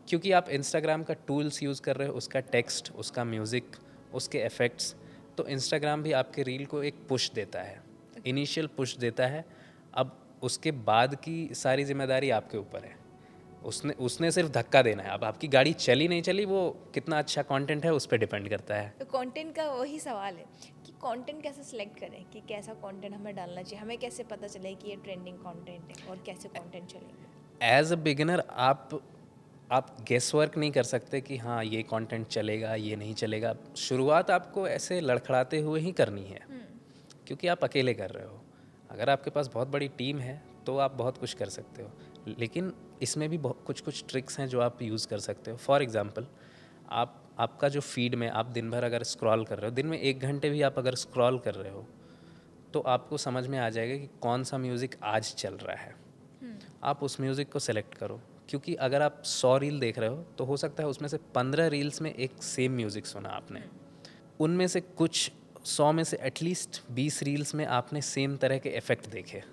क्योंकि आप इंस्टाग्राम का टूल्स यूज़ कर रहे हो, उसका टेक्स्ट, उसका म्यूज़िक, उसके इफ़ेक्ट्स। तो इंस्टाग्राम भी आपके रील को एक पुश देता है, इनिशियल पुश देता है। अब उसके बाद की सारी जिम्मेदारी आपके ऊपर है। उसने सिर्फ धक्का देना है। अब आपकी गाड़ी चली नहीं चली, वो कितना अच्छा कंटेंट है उस पर डिपेंड करता है। तो कंटेंट का वही सवाल है कि कंटेंट कैसे सिलेक्ट करें, कि कैसा कंटेंट हमें डालना चाहिए, हमें कैसे पता चले कि ये ट्रेंडिंग कंटेंट है और कैसे कंटेंट चलेंगे। एज अ बिगिनर आप गेस वर्क नहीं कर सकते कि हाँ ये कंटेंट चलेगा, ये नहीं चलेगा। शुरुआत आपको ऐसे लड़खड़ाते हुए ही करनी है, क्योंकि आप अकेले कर रहे हो। अगर आपके पास बहुत बड़ी टीम है तो आप बहुत कुछ कर सकते हो, लेकिन इसमें भी कुछ कुछ ट्रिक्स हैं जो आप यूज़ कर सकते हो। फॉर एग्ज़ाम्पल, आपका जो फीड में आप दिन भर अगर स्क्रॉल कर रहे हो, दिन में 1 घंटे भी आप अगर स्क्रॉल कर रहे हो, तो आपको समझ में आ जाएगा कि कौन सा म्यूज़िक आज चल रहा है। आप उस म्यूज़िक को सेलेक्ट करो, क्योंकि अगर आप 100 रील देख रहे हो तो हो सकता है उसमें से 15 रील्स में एक सेम म्यूज़िक सुना आपने। उनमें से कुछ 100 में से एटलीस्ट 20 रील्स में आपने सेम तरह के इफ़ेक्ट देखे।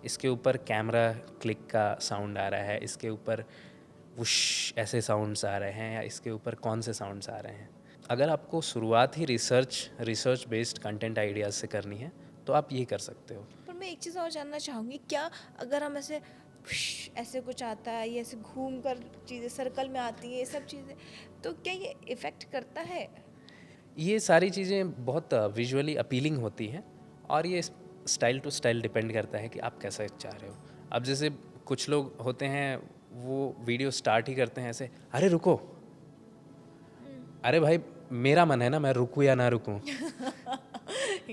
इसके ऊपर कैमरा क्लिक का साउंड आ रहा है, इसके ऊपर वुश ऐसे साउंड्स आ रहे हैं, या इसके ऊपर कौन से साउंड्स आ रहे हैं। अगर आपको शुरुआत ही रिसर्च बेस्ड कंटेंट आइडियाज़ से करनी है तो आप ये कर सकते हो। पर मैं एक चीज़ और जानना चाहूँगी, क्या अगर हम ऐसे कुछ आता है, ये ऐसे घूम कर चीज़ें सर्कल में आती है, ये सब चीज़ें, तो क्या ये इफ़ेक्ट करता है? ये सारी चीज़ें बहुत विजुअली अपीलिंग होती हैं, और ये स्टाइल टू स्टाइल डिपेंड करता है कि आप कैसा चाह रहे हो। अब जैसे कुछ लोग होते हैं, वो वीडियो स्टार्ट ही करते हैं ऐसे, अरे रुको, अरे भाई मेरा मन है ना, मैं रुकूँ या ना रुकूँ।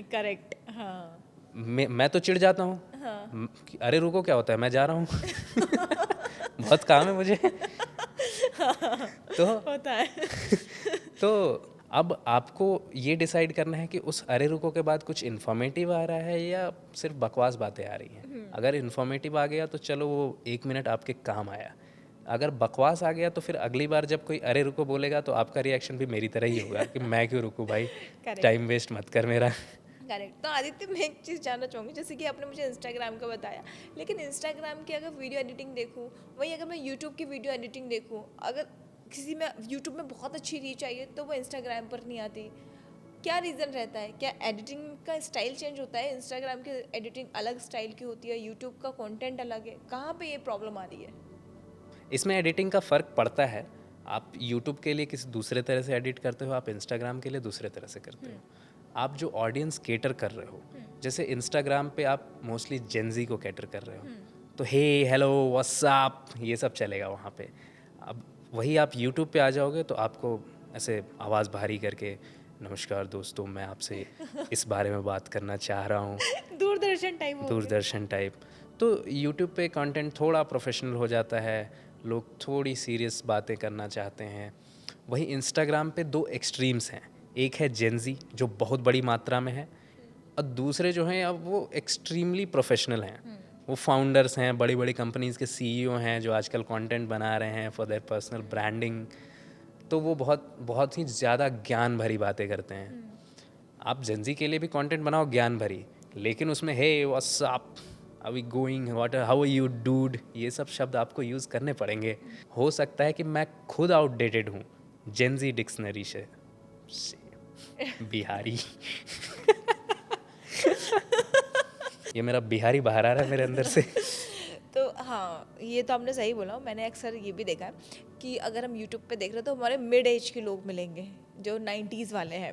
करेक्ट, हाँ। मैं तो चिढ़ जाता हूँ। हाँ। अरे रुको क्या होता है, मैं जा रहा हूँ। बहुत काम है मुझे। तो होता है। तो अब आपको ये डिसाइड करना है कि उस अरे रुको के बाद कुछ इन्फॉर्मेटिव आ रहा है या सिर्फ बकवास बातें आ रही हैं। अगर इन्फॉर्मेटिव आ गया तो चलो वो 1 मिनट आपके काम आया। अगर बकवास आ गया तो फिर अगली बार जब कोई अरे रुको बोलेगा तो आपका रिएक्शन भी मेरी तरह ही होगा कि मैं क्यों रुकूं भाई, टाइम वेस्ट मत कर मेरा। करेक्ट। तो आदित्य, मैं एक चीज़ जानना चाहूँगी, जैसे कि आपने मुझे इंस्टाग्राम का बताया, लेकिन इंस्टाग्राम की अगर वीडियो एडिटिंग देखूँ, वही अगर मैं यूट्यूब की वीडियो एडिटिंग देखूँ, अगर किसी में यूट्यूब में बहुत अच्छी रीच आई है तो वो इंस्टाग्राम पर नहीं आती। क्या रीज़न रहता है? क्या एडिटिंग का स्टाइल चेंज होता है? इंस्टाग्राम की एडिटिंग अलग स्टाइल की होती है, यूट्यूब का कंटेंट अलग है, कहाँ पे ये प्रॉब्लम आ रही है? इसमें एडिटिंग का फ़र्क पड़ता है। आप यूट्यूब के लिए किसी दूसरे तरह से एडिट करते हो, आप इंस्टाग्राम के लिए दूसरे तरह से करते हो। आप जो ऑडियंस केटर कर रहे हो, जैसे इंस्टाग्राम पे आप मोस्टली जेनजी को कैटर कर रहे हो, तो हे हेलो व्हाट्सअप ये सब चलेगा वहाँ पे। अब वही आप यूट्यूब पे आ जाओगे तो आपको ऐसे आवाज़ भारी करके, नमस्कार दोस्तों, मैं आपसे इस बारे में बात करना चाह रहा हूँ। दूरदर्शन टाइप हो गया। दूरदर्शन टाइप। तो यूट्यूब पे कंटेंट थोड़ा प्रोफेशनल हो जाता है, लोग थोड़ी सीरियस बातें करना चाहते हैं। वही इंस्टाग्राम पे 2 एक्सट्रीम्स हैं, एक है जेनजी जो बहुत बड़ी मात्रा में है, और दूसरे जो हैं अब वो एक्सट्रीमली प्रोफेशनल हैं। वो फाउंडर्स हैं, बड़ी बड़ी कंपनीज़ के CEO हैं जो आजकल कंटेंट बना रहे हैं फॉर देयर पर्सनल ब्रांडिंग। तो वो बहुत ही ज़्यादा ज्ञान भरी बातें करते हैं। आप जेनजी के लिए भी कंटेंट बनाओ ज्ञान भरी, लेकिन उसमें hey what's up, are we going, what, how are you dude, ये सब शब्द आपको यूज़ करने पड़ेंगे। हो सकता है कि मैं खुद आउटडेटेड हूँ जेनजी डिक्शनरी से बिहारी। ये मेरा बिहारी बाहर आ रहा है मेरे अंदर से। तो हाँ, ये तो आपने सही बोला। मैंने अक्सर ये भी देखा है कि अगर हम यूट्यूब पे देख रहे हैं तो हमारे मिड एज के लोग मिलेंगे जो 90s वाले हैं,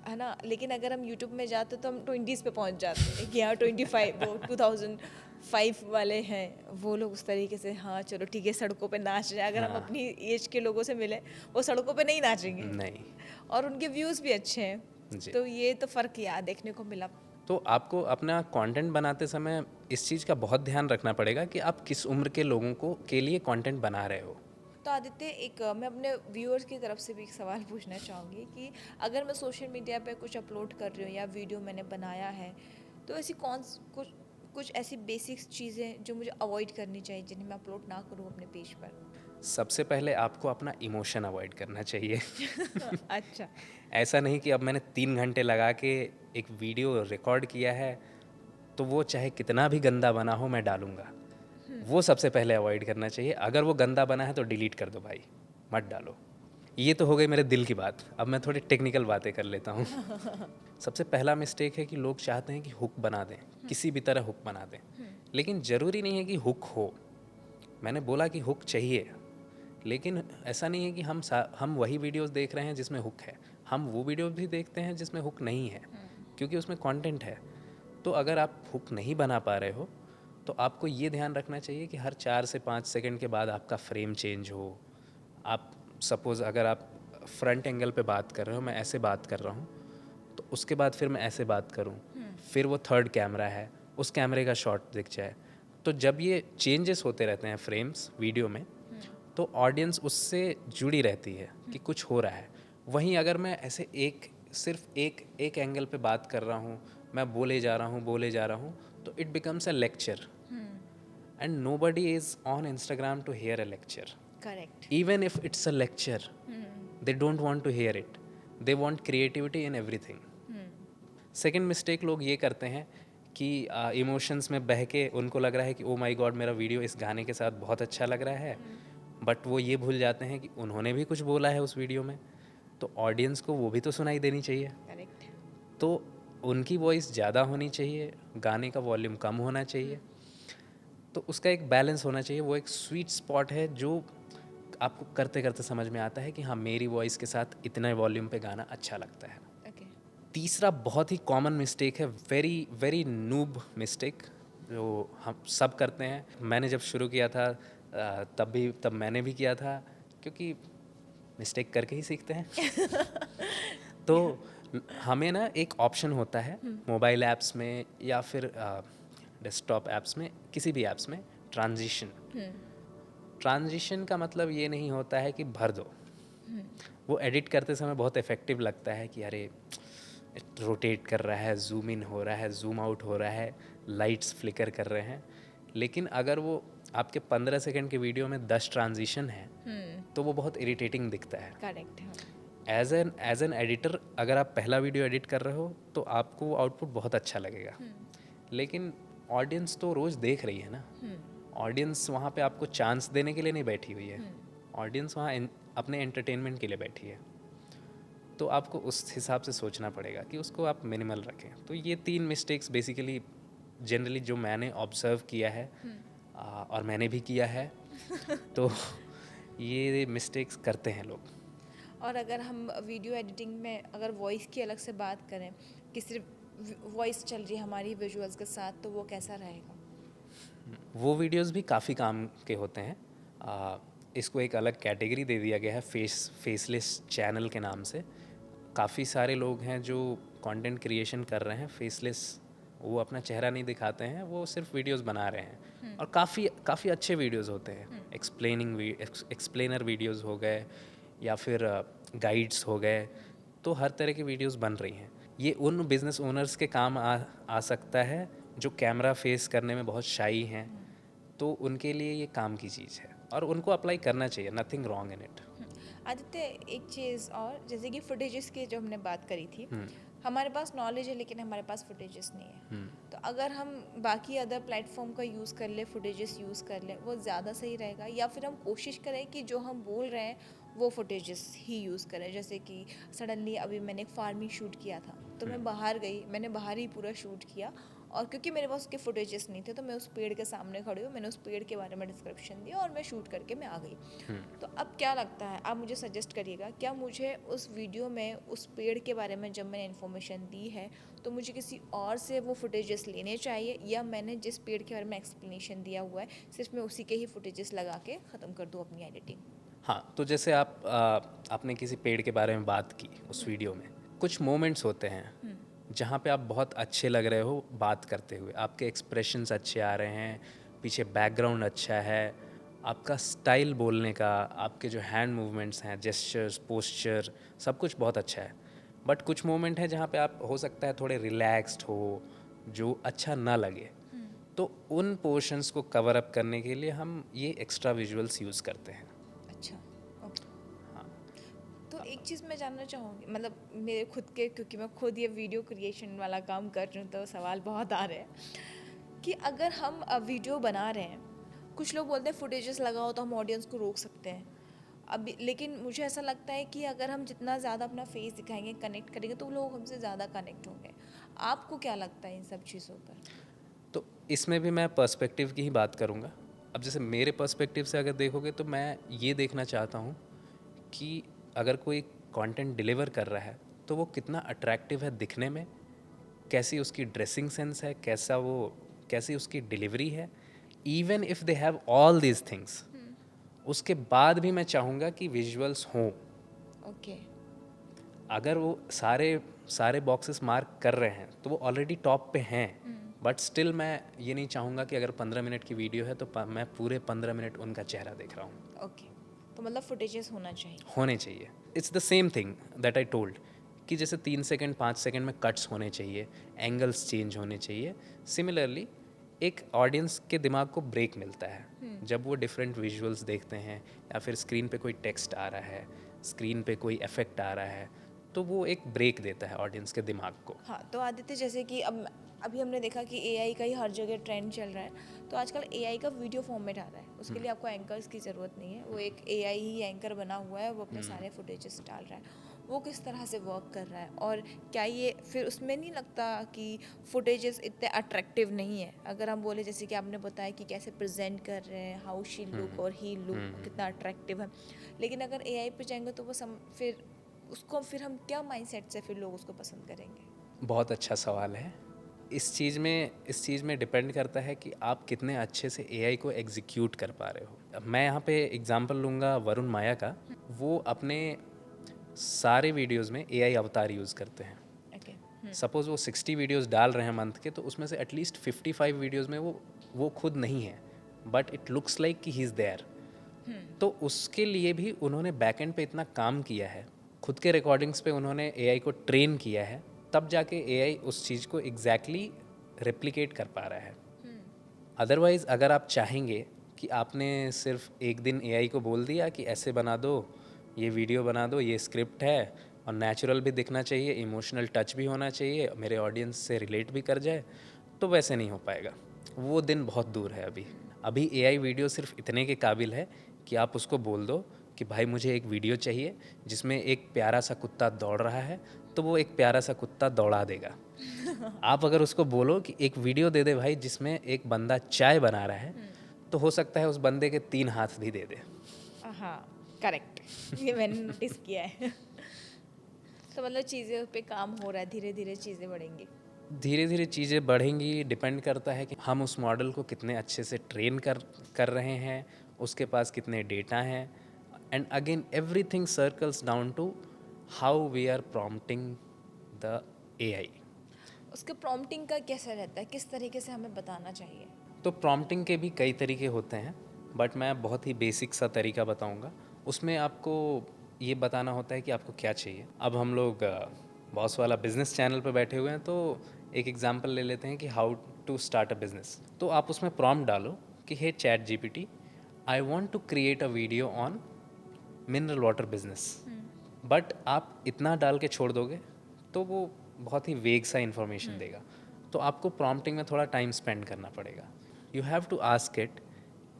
है ना। लेकिन अगर हम यूट्यूब में जाते तो हम 20s पे पहुंच जाते हैं कि हाँ 25 वो 2000 5 वाले हैं वो लोग उस तरीके से हाँ चलो ठीक है सड़कों पे नाच रहे हैं, अगर हम हाँ। अपनी एज के लोगों से मिले वो सड़कों पे नहीं नाचेंगे नहीं। और उनके व्यूज़ भी अच्छे हैं, जी। तो ये तो फ़र्क यार देखने को मिला। तो आपको अपना कंटेंट बनाते समय इस चीज़ का बहुत ध्यान रखना पड़ेगा कि आप किस उम्र के लोगों को के लिए कंटेंट बना रहे हो। तो आदित्य एक मैं अपने व्यूअर्स की तरफ से भी एक सवाल पूछना चाहूँगी कि अगर मैं सोशल मीडिया पे कुछ अपलोड कर रही हूँ या वीडियो मैंने बनाया है, तो ऐसी कुछ कुछ ऐसी बेसिक्स चीज़ें जो मुझे अवॉइड करनी चाहिए जिन्हें मैं अपलोड ना करूँ अपने पेज पर? सबसे पहले आपको अपना इमोशन अवॉइड करना चाहिए। अच्छा। ऐसा नहीं कि अब मैंने 3 घंटे लगा के एक वीडियो रिकॉर्ड किया है, तो वो चाहे कितना भी गंदा बना हो मैं डालूँगा। वो सबसे पहले अवॉइड करना चाहिए। अगर वो गंदा बना है तो डिलीट कर दो भाई, मत डालो। ये तो हो गई मेरे दिल की बात। अब मैं थोड़ी टेक्निकल बातें कर लेता हूँ। सबसे पहला मिस्टेक है कि लोग चाहते हैं कि हुक बना दें, किसी भी तरह हुक बना दें, लेकिन ज़रूरी नहीं है कि हुक हो। मैंने बोला कि हुक चाहिए, लेकिन ऐसा नहीं है कि हम वही वीडियोस देख रहे हैं जिसमें हुक है। हम वो वीडियोस भी देखते हैं जिसमें हुक नहीं है, क्योंकि उसमें कंटेंट है। तो अगर आप हुक नहीं बना पा रहे हो तो आपको ये ध्यान रखना चाहिए कि हर 4 से 5 सेकंड के बाद आपका फ्रेम चेंज हो। आप सपोज़ अगर आप फ्रंट एंगल पे बात कर रहे हो, मैं ऐसे बात कर रहा हूँ, तो उसके बाद फिर मैं ऐसे बात करूँ, फिर वो थर्ड कैमरा है, उस कैमरे का शॉट दिख जाए। तो जब ये चेंजेस होते रहते हैं फ्रेम्स वीडियो में, तो ऑडियंस उससे जुड़ी रहती है कि कुछ हो रहा है। वहीं अगर मैं ऐसे सिर्फ एक एंगल पे बात कर रहा हूँ, मैं बोले जा रहा हूँ, तो it becomes a lecture and nobody is on Instagram to hear a lecture. Correct. Even if it's a lecture, they don't want to hear it. They want creativity in everything. Second mistake लोग ये करते हैं कि इमोशंस में बह के उनको लग रहा है कि ओ माई गॉड मेरा वीडियो इस गाने के साथ बहुत अच्छा लग रहा है, बट वो ये भूल जाते हैं कि उन्होंने भी कुछ बोला है उस वीडियो में, तो ऑडियंस को वो भी तो सुनाई देनी चाहिए। करेक्ट। तो उनकी वॉइस ज़्यादा होनी चाहिए, गाने का वॉल्यूम कम होना चाहिए। तो उसका एक बैलेंस होना चाहिए। वो एक स्वीट स्पॉट है जो आपको करते करते समझ में आता है कि हाँ मेरी वॉइस के साथ इतने वॉल्यूम पे गाना अच्छा लगता है। ओके। तीसरा बहुत ही कॉमन मिस्टेक है, वेरी वेरी नूब मिस्टेक, जो हम सब करते हैं। मैंने जब शुरू किया था तब मैंने भी किया था, क्योंकि मिस्टेक करके ही सीखते हैं। तो हमें ना एक ऑप्शन होता है मोबाइल ऐप्स में या फिर डेस्कटॉप ऐप्स में, किसी भी ऐप्स में, ट्रांजिशन का मतलब ये नहीं होता है कि भर दो। वो एडिट करते समय बहुत इफ़ेक्टिव लगता है कि अरे रोटेट कर रहा है, जूम इन हो रहा है, जूम आउट हो रहा है, लाइट्स फ्लिकर कर रहे हैं। लेकिन अगर वो आपके 15 सेकंड के वीडियो में 10 ट्रांजिशन है तो वो बहुत इरिटेटिंग दिखता है। करेक्ट। एज एन एडिटर अगर आप पहला वीडियो एडिट कर रहे हो तो आपको आउटपुट बहुत अच्छा लगेगा, लेकिन ऑडियंस तो रोज़ देख रही है ना। ऑडियंस वहाँ पे आपको चांस देने के लिए नहीं बैठी हुई है, ऑडियंस वहाँ अपने एंटरटेनमेंट के लिए बैठी है। तो आपको उस हिसाब से सोचना पड़ेगा कि उसको आप मिनिमल रखें। तो ये 3 मिस्टेक्स बेसिकली जनरली जो मैंने ऑब्जर्व किया है और मैंने भी किया है, तो ये मिस्टेक्स करते हैं लोग। और अगर हम वीडियो एडिटिंग में अगर वॉइस की अलग से बात करें कि सिर्फ वॉइस चल रही है हमारी विजुअल्स के साथ, तो वो कैसा रहेगा? वो वीडियोस भी काफ़ी काम के होते हैं। इसको एक अलग कैटेगरी दे दिया गया है फेसलेस चैनल के नाम से। काफ़ी सारे लोग हैं जो कंटेंट क्रिएशन कर रहे हैं फेसलेस, वो अपना चेहरा नहीं दिखाते हैं, वो सिर्फ वीडियोस बना रहे हैं और काफ़ी अच्छे वीडियोस होते हैं। एक्सप्लेनर वीडियोस हो गए या फिर गाइड्स हो गए, तो हर तरह की वीडियोस बन रही हैं। ये उन बिजनेस ओनर्स के काम आ सकता है जो कैमरा फेस करने में बहुत शाई हैं, तो उनके लिए ये काम की चीज़ है और उनको अप्लाई करना चाहिए। Nothing wrong in it. Aditya एक चीज़ और, जैसे कि फुटेजेस की जो हमने बात करी थी, हमारे पास नॉलेज है लेकिन हमारे पास फुटेजेस नहीं है। तो अगर हम बाकी अदर प्लेटफॉर्म का यूज़ कर ले, फुटेजेस यूज़ कर ले, वो ज़्यादा सही रहेगा, या फिर हम कोशिश करें कि जो हम बोल रहे हैं वो फुटेजेस ही यूज़ करें? जैसे कि सडनली अभी मैंने एक फार्मिंग शूट किया था, तो मैं बाहर गई, मैंने बाहर ही पूरा शूट किया और क्योंकि मेरे पास उसके फुटेजेस नहीं थे तो मैं उस पेड़ के सामने खड़ी हूँ, मैंने उस पेड़ के बारे में डिस्क्रिप्शन दिया और मैं शूट करके मैं आ गई। तो अब क्या लगता है, आप मुझे सजेस्ट करिएगा, क्या मुझे उस वीडियो में उस पेड़ के बारे में जब मैंने इन्फॉर्मेशन दी है तो मुझे किसी और से वो फुटेजेस लेने चाहिए, या मैंने जिस पेड़ के बारे में एक्सप्लेनेशन दिया हुआ है सिर्फ मैं उसी के ही फुटेजेस लगा के ख़त्म कर दूँ अपनी एडिटिंग? हाँ, तो जैसे आपने किसी पेड़ के बारे में बात की उस वीडियो में, कुछ मोमेंट्स होते हैं जहाँ पे आप बहुत अच्छे लग रहे हो बात करते हुए, आपके एक्सप्रेशंस अच्छे आ रहे हैं, पीछे बैकग्राउंड अच्छा है, आपका स्टाइल बोलने का, आपके जो हैंड मूवमेंट्स हैं, जेस्चर्स, पोस्चर, सब कुछ बहुत अच्छा है। बट कुछ मोमेंट है जहाँ पे आप हो सकता है थोड़े रिलैक्स्ड हो, जो अच्छा ना लगे। तो उन पोर्शंस को कवर अप करने के लिए हम ये एक्स्ट्रा विजुअल्स यूज़ करते हैं। अच्छा, ओके। हाँ। तो एक चीज़ मैं जानना चाहूँगी, मतलब मेरे खुद के, क्योंकि मैं खुद ये वीडियो क्रिएशन वाला काम कर रही हूँ तो सवाल बहुत आ रहे हैं कि अगर हम वीडियो बना रहे हैं, कुछ लोग बोलते हैं फुटेजेस लगाओ तो हम ऑडियंस को रोक सकते हैं अभी, लेकिन मुझे ऐसा लगता है कि अगर हम जितना ज़्यादा अपना फेस दिखाएंगे, कनेक्ट करेंगे, तो लोग हमसे ज़्यादा कनेक्ट होंगे। आपको क्या लगता है इन सब चीज़ों पर? तो इसमें भी मैं पर्सपेक्टिव की ही बात करूँगा। अब जैसे मेरे पर्सपेक्टिव से अगर देखोगे तो मैं ये देखना चाहता हूँ कि अगर कोई कंटेंट डिलीवर कर रहा है तो वो कितना अट्रैक्टिव है दिखने में, कैसी उसकी ड्रेसिंग सेंस है, कैसी उसकी डिलीवरी है। Even if they have all these things, उसके बाद भी मैं चाहूँगा कि विजुअल्स हों। ओके। अगर वो सारे बॉक्सेस मार्क कर रहे हैं तो वो ऑलरेडी टॉप पे हैं, बट स्टिल मैं ये नहीं चाहूँगा कि अगर 15 मिनट की वीडियो है तो मैं पूरे 15 मिनट उनका चेहरा देख रहा हूँ। ओके, तो मतलब फुटेजेस होने चाहिए। It's the same thing that I told कि जैसे 3 सेकंड 5 सेकंड में कट्स होने चाहिए, एंगल्स चेंज होने चाहिए। सिमिलरली एक ऑडियंस के दिमाग को ब्रेक मिलता है जब वो डिफरेंट विजुअल्स देखते हैं, या फिर स्क्रीन पे कोई टेक्स्ट आ रहा है, स्क्रीन पे कोई इफेक्ट आ रहा है, तो वो एक ब्रेक देता है ऑडियंस के दिमाग को। हाँ, तो आदित्य, जैसे कि अब अभी हमने देखा कि एआई का ही हर जगह ट्रेंड चल रहा है, तो आजकल एआई का वीडियो फॉर्मेट आ रहा है, उसके लिए आपको एंकर्स की ज़रूरत नहीं है, वो एक एआई ही एंकर बना हुआ है, वो अपने सारे फुटेजेस डाल रहा है। वो किस तरह से वर्क कर रहा है, और क्या ये फिर उसमें नहीं लगता कि फुटेजेस इतने अट्रैक्टिव नहीं है? अगर हम बोले जैसे कि आपने बताया कि कैसे प्रेजेंट कर रहे हैं, हाउ शी लुक और ही लुक कितना अट्रैक्टिव है, लेकिन अगर एआई पे जाएंगे तो वो फिर उसको फिर हम क्या माइंडसेट से फिर लोग उसको पसंद करेंगे? बहुत अच्छा सवाल है। इस चीज़ में डिपेंड करता है कि आप कितने अच्छे से एआई को एग्जीक्यूट कर पा रहे हो। अब मैं यहाँ पे एग्जांपल लूँगा वरुण माया का। वो अपने सारे वीडियोस में एआई अवतार यूज़ करते हैं। ओके। सपोज़ वो 60 वीडियोस डाल रहे हैं मंथ के, तो उसमें से एटलीस्ट 55 वीडियोस में वो खुद नहीं है, बट इट लुक्स लाइक कि ही इज़ देयर। तो उसके लिए भी उन्होंने बैकएंड पे इतना काम किया है, खुद के रिकॉर्डिंग्स पे उन्होंने एआई को ट्रेन किया है, तब जाके एआई उस चीज़ को एग्जैक्टली रेप्लिकेट कर पा रहा है। अदरवाइज़ अगर आप चाहेंगे कि आपने सिर्फ एक दिन एआई को बोल दिया कि ऐसे बना दो, ये वीडियो बना दो, ये स्क्रिप्ट है, और नेचुरल भी दिखना चाहिए, इमोशनल टच भी होना चाहिए, मेरे ऑडियंस से रिलेट भी कर जाए, तो वैसे नहीं हो पाएगा। वो दिन बहुत दूर है अभी एआई वीडियो सिर्फ इतने के काबिल है कि आप उसको बोल दो कि भाई मुझे एक वीडियो चाहिए जिसमें एक प्यारा सा कुत्ता दौड़ रहा है, तो वो एक प्यारा सा कुत्ता दौड़ा देगा। आप अगर उसको बोलो कि एक वीडियो दे दे भाई जिसमें एक बंदा चाय बना रहा है, तो हो सकता है उस बंदे के 3 हाथ भी दे दे। हाँ, करेक्ट। ये मैंने नोटिस किया है। तो मतलब चीज़ें पे काम हो रहा है, धीरे धीरे चीज़ें बढ़ेंगी। धीरे धीरे चीज़ें बढ़ेंगी, डिपेंड करता है कि हम उस मॉडल को कितने अच्छे से ट्रेन कर रहे हैं, उसके पास कितने डेटा हैं, and again everything circles down to how we are prompting the AI. उसके प्रॉम्प्टिंग का कैसा रहता है, किस तरीके से हमें बताना चाहिए? तो प्रॉम्प्टिंग के भी कई तरीके होते हैं, बट मैं बहुत ही बेसिक सा तरीका बताऊंगा। उसमें आपको ये बताना होता है कि आपको क्या चाहिए। अब हम लोग बॉस वाला बिजनेस चैनल पर बैठे हुए हैं, तो एक एग्जांपल ले लेते हैं कि how to start a business. तो आप उसमें प्रॉम्प्ट डालो कि hey chat GPT, I want to create a video on mineral water business. But आप इतना डाल के छोड़ दोगे तो वो बहुत ही वेग सा इन्फॉर्मेशन देगा, तो आपको प्रॉम्प्टिंग में थोड़ा टाइम स्पेंड करना पड़ेगा। You have to ask it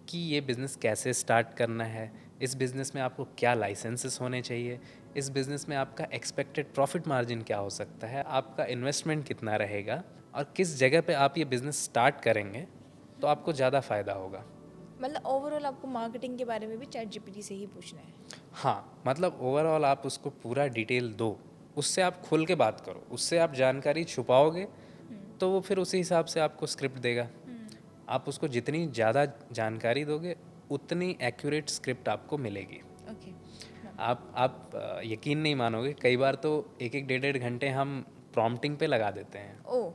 कि ये बिज़नेस कैसे स्टार्ट करना है, इस बिज़नेस में आपको क्या लाइसेंसेस होने चाहिए, इस बिज़नेस में आपका एक्सपेक्टेड प्रॉफिट मार्जिन क्या हो सकता है, आपका इन्वेस्टमेंट कितना रहेगा, और किस जगह पे आप ये बिज़नेस स्टार्ट करेंगे तो आपको ज़्यादा फ़ायदा होगा। मतलब ओवरऑल आपको मार्केटिंग के बारे में भी चैट जीपीटी से ही पूछना है। हाँ, मतलब ओवरऑल आप उसको पूरा डिटेल दो, उससे आप खुल के बात करो, उससे आप जानकारी छुपाओगे तो वो फिर उसी हिसाब से आपको स्क्रिप्ट देगा। आप उसको जितनी ज़्यादा जानकारी दोगे उतनी एक्यूरेट स्क्रिप्ट आपको मिलेगी। ओके। आप यकीन नहीं मानोगे, कई बार तो एक एक डेढ़ डेढ़ घंटे हम प्रॉम्प्टिंग पे लगा देते हैं। ओ,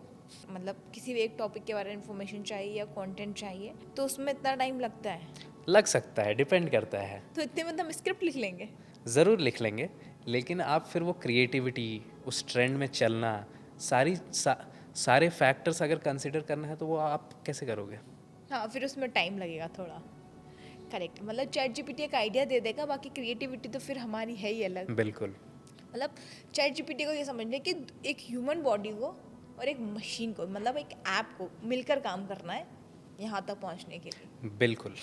मतलब किसी भी एक टॉपिक के बारे में इंफॉर्मेशन चाहिए या कंटेंट चाहिए तो उसमें इतना टाइम लगता है? लग सकता है, डिपेंड करता है। तो इतने में तो हम स्क्रिप्ट लिख लेंगे। ज़रूर लिख लेंगे, लेकिन आप फिर वो क्रिएटिविटी, उस ट्रेंड में चलना, सारे फैक्टर्स अगर कंसिडर करना है तो वो आप कैसे करोगे? हाँ, फिर उसमें टाइम लगेगा थोड़ा। करेक्ट, मतलब चैट जीपीटी एक आइडिया दे देगा, बाकी क्रिएटिविटी तो फिर हमारी है ही अलग। बिल्कुल। मतलब चैट जीपीटी को ये समझ लें कि एक ह्यूमन बॉडी को और एक मशीन को, मतलब एक ऐप को मिलकर काम करना है यहाँ तक पहुँचने के लिए। बिल्कुल।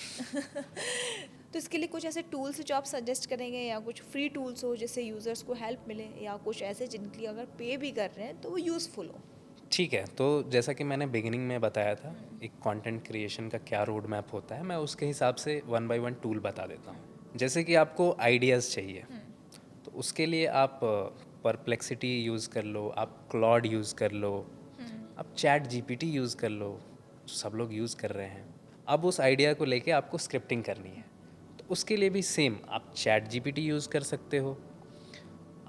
तो इसके लिए कुछ ऐसे टूल्स जो आप सजेस्ट करेंगे, या कुछ फ्री टूल्स हो जिससे यूज़र्स को हेल्प मिले, या कुछ ऐसे जिनके लिए अगर पे भी कर रहे हैं तो वो यूज़फुल हो? ठीक है, तो जैसा कि मैंने बिगिनिंग में बताया था, एक कंटेंट क्रिएशन का क्या रोड मैप होता है, मैं उसके हिसाब से वन बाय वन टूल बता देता हूँ। जैसे कि आपको आइडियाज़ चाहिए, तो उसके लिए आप परप्लेक्सिटी यूज़ कर लो, आप क्लॉड यूज़ कर लो, आप चैट जीपीटी यूज़ कर लो, सब लोग यूज़ कर रहे हैं। अब उस आइडिया को लेके आपको स्क्रिप्टिंग करनी है, तो उसके लिए भी सेम आप चैट जीपीटी यूज़ कर सकते हो,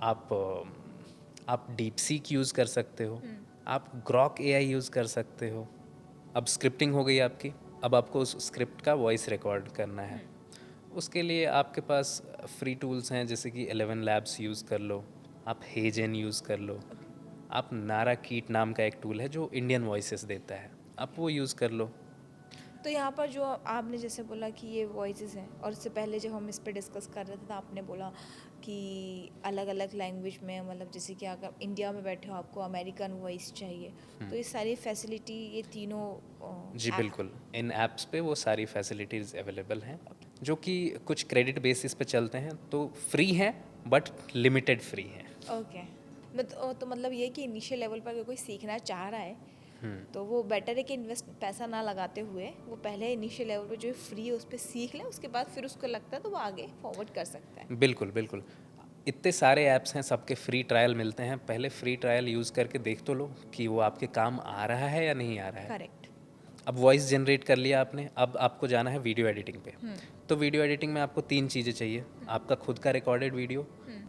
आप डीप सीक यूज़ कर सकते हो, आप ग्रॉक एआई यूज़ कर सकते हो। अब स्क्रिप्टिंग हो गई आपकी, अब आपको उस स्क्रिप्ट का वॉइस रिकॉर्ड करना है। उसके लिए आपके पास फ्री टूल्स हैं, जैसे कि 11 लैब्स यूज़ कर लो, आप हेजन यूज़ कर लो, आप नारा कीट नाम का एक टूल है जो इंडियन वॉइसेस देता है, आप वो यूज़ कर लो। तो यहाँ पर जो आपने जैसे बोला कि ये वॉइसेस हैं, और इससे पहले जब हम इस पे डिस्कस कर रहे थे तो आपने बोला कि अलग अलग लैंग्वेज में, मतलब जैसे कि अगर इंडिया में बैठे हो आपको अमेरिकन वॉइस चाहिए, तो ये सारी फैसिलिटी ये तीनों जी app- बिल्कुल, इन ऐप्स पे वो सारी फैसिलिटीज़ अवेलेबल हैं, जो कि कुछ क्रेडिट बेसिस पे चलते हैं, तो फ्री हैं बट लिमिटेड फ्री हैं। ओके। तो मतलब ये कि इनिशियल लेवल पर अगर कोई सीखना चाह रहा है तो वो बेटर है कि इन्वेस्ट पैसा ना लगाते हुए वो पहले इनिशियल लेवल पे जो फ्री है उस पर सीख ले, उसके बाद फिर उसको लगता है तो वो आगे फॉरवर्ड कर सकता है। बिल्कुल बिल्कुल, इतने सारे ऐप्स हैं, सबके फ्री ट्रायल मिलते हैं, पहले फ्री ट्रायल यूज़ करके देख तो लो कि वो आपके काम आ रहा है या नहीं आ रहा है। करेक्ट। अब वॉइस जनरेट कर लिया आपने, अब आपको जाना है वीडियो एडिटिंग पे। तो वीडियो एडिटिंग में आपको 3 चीज़ें चाहिए, आपका खुद का रिकॉर्डेड वीडियो,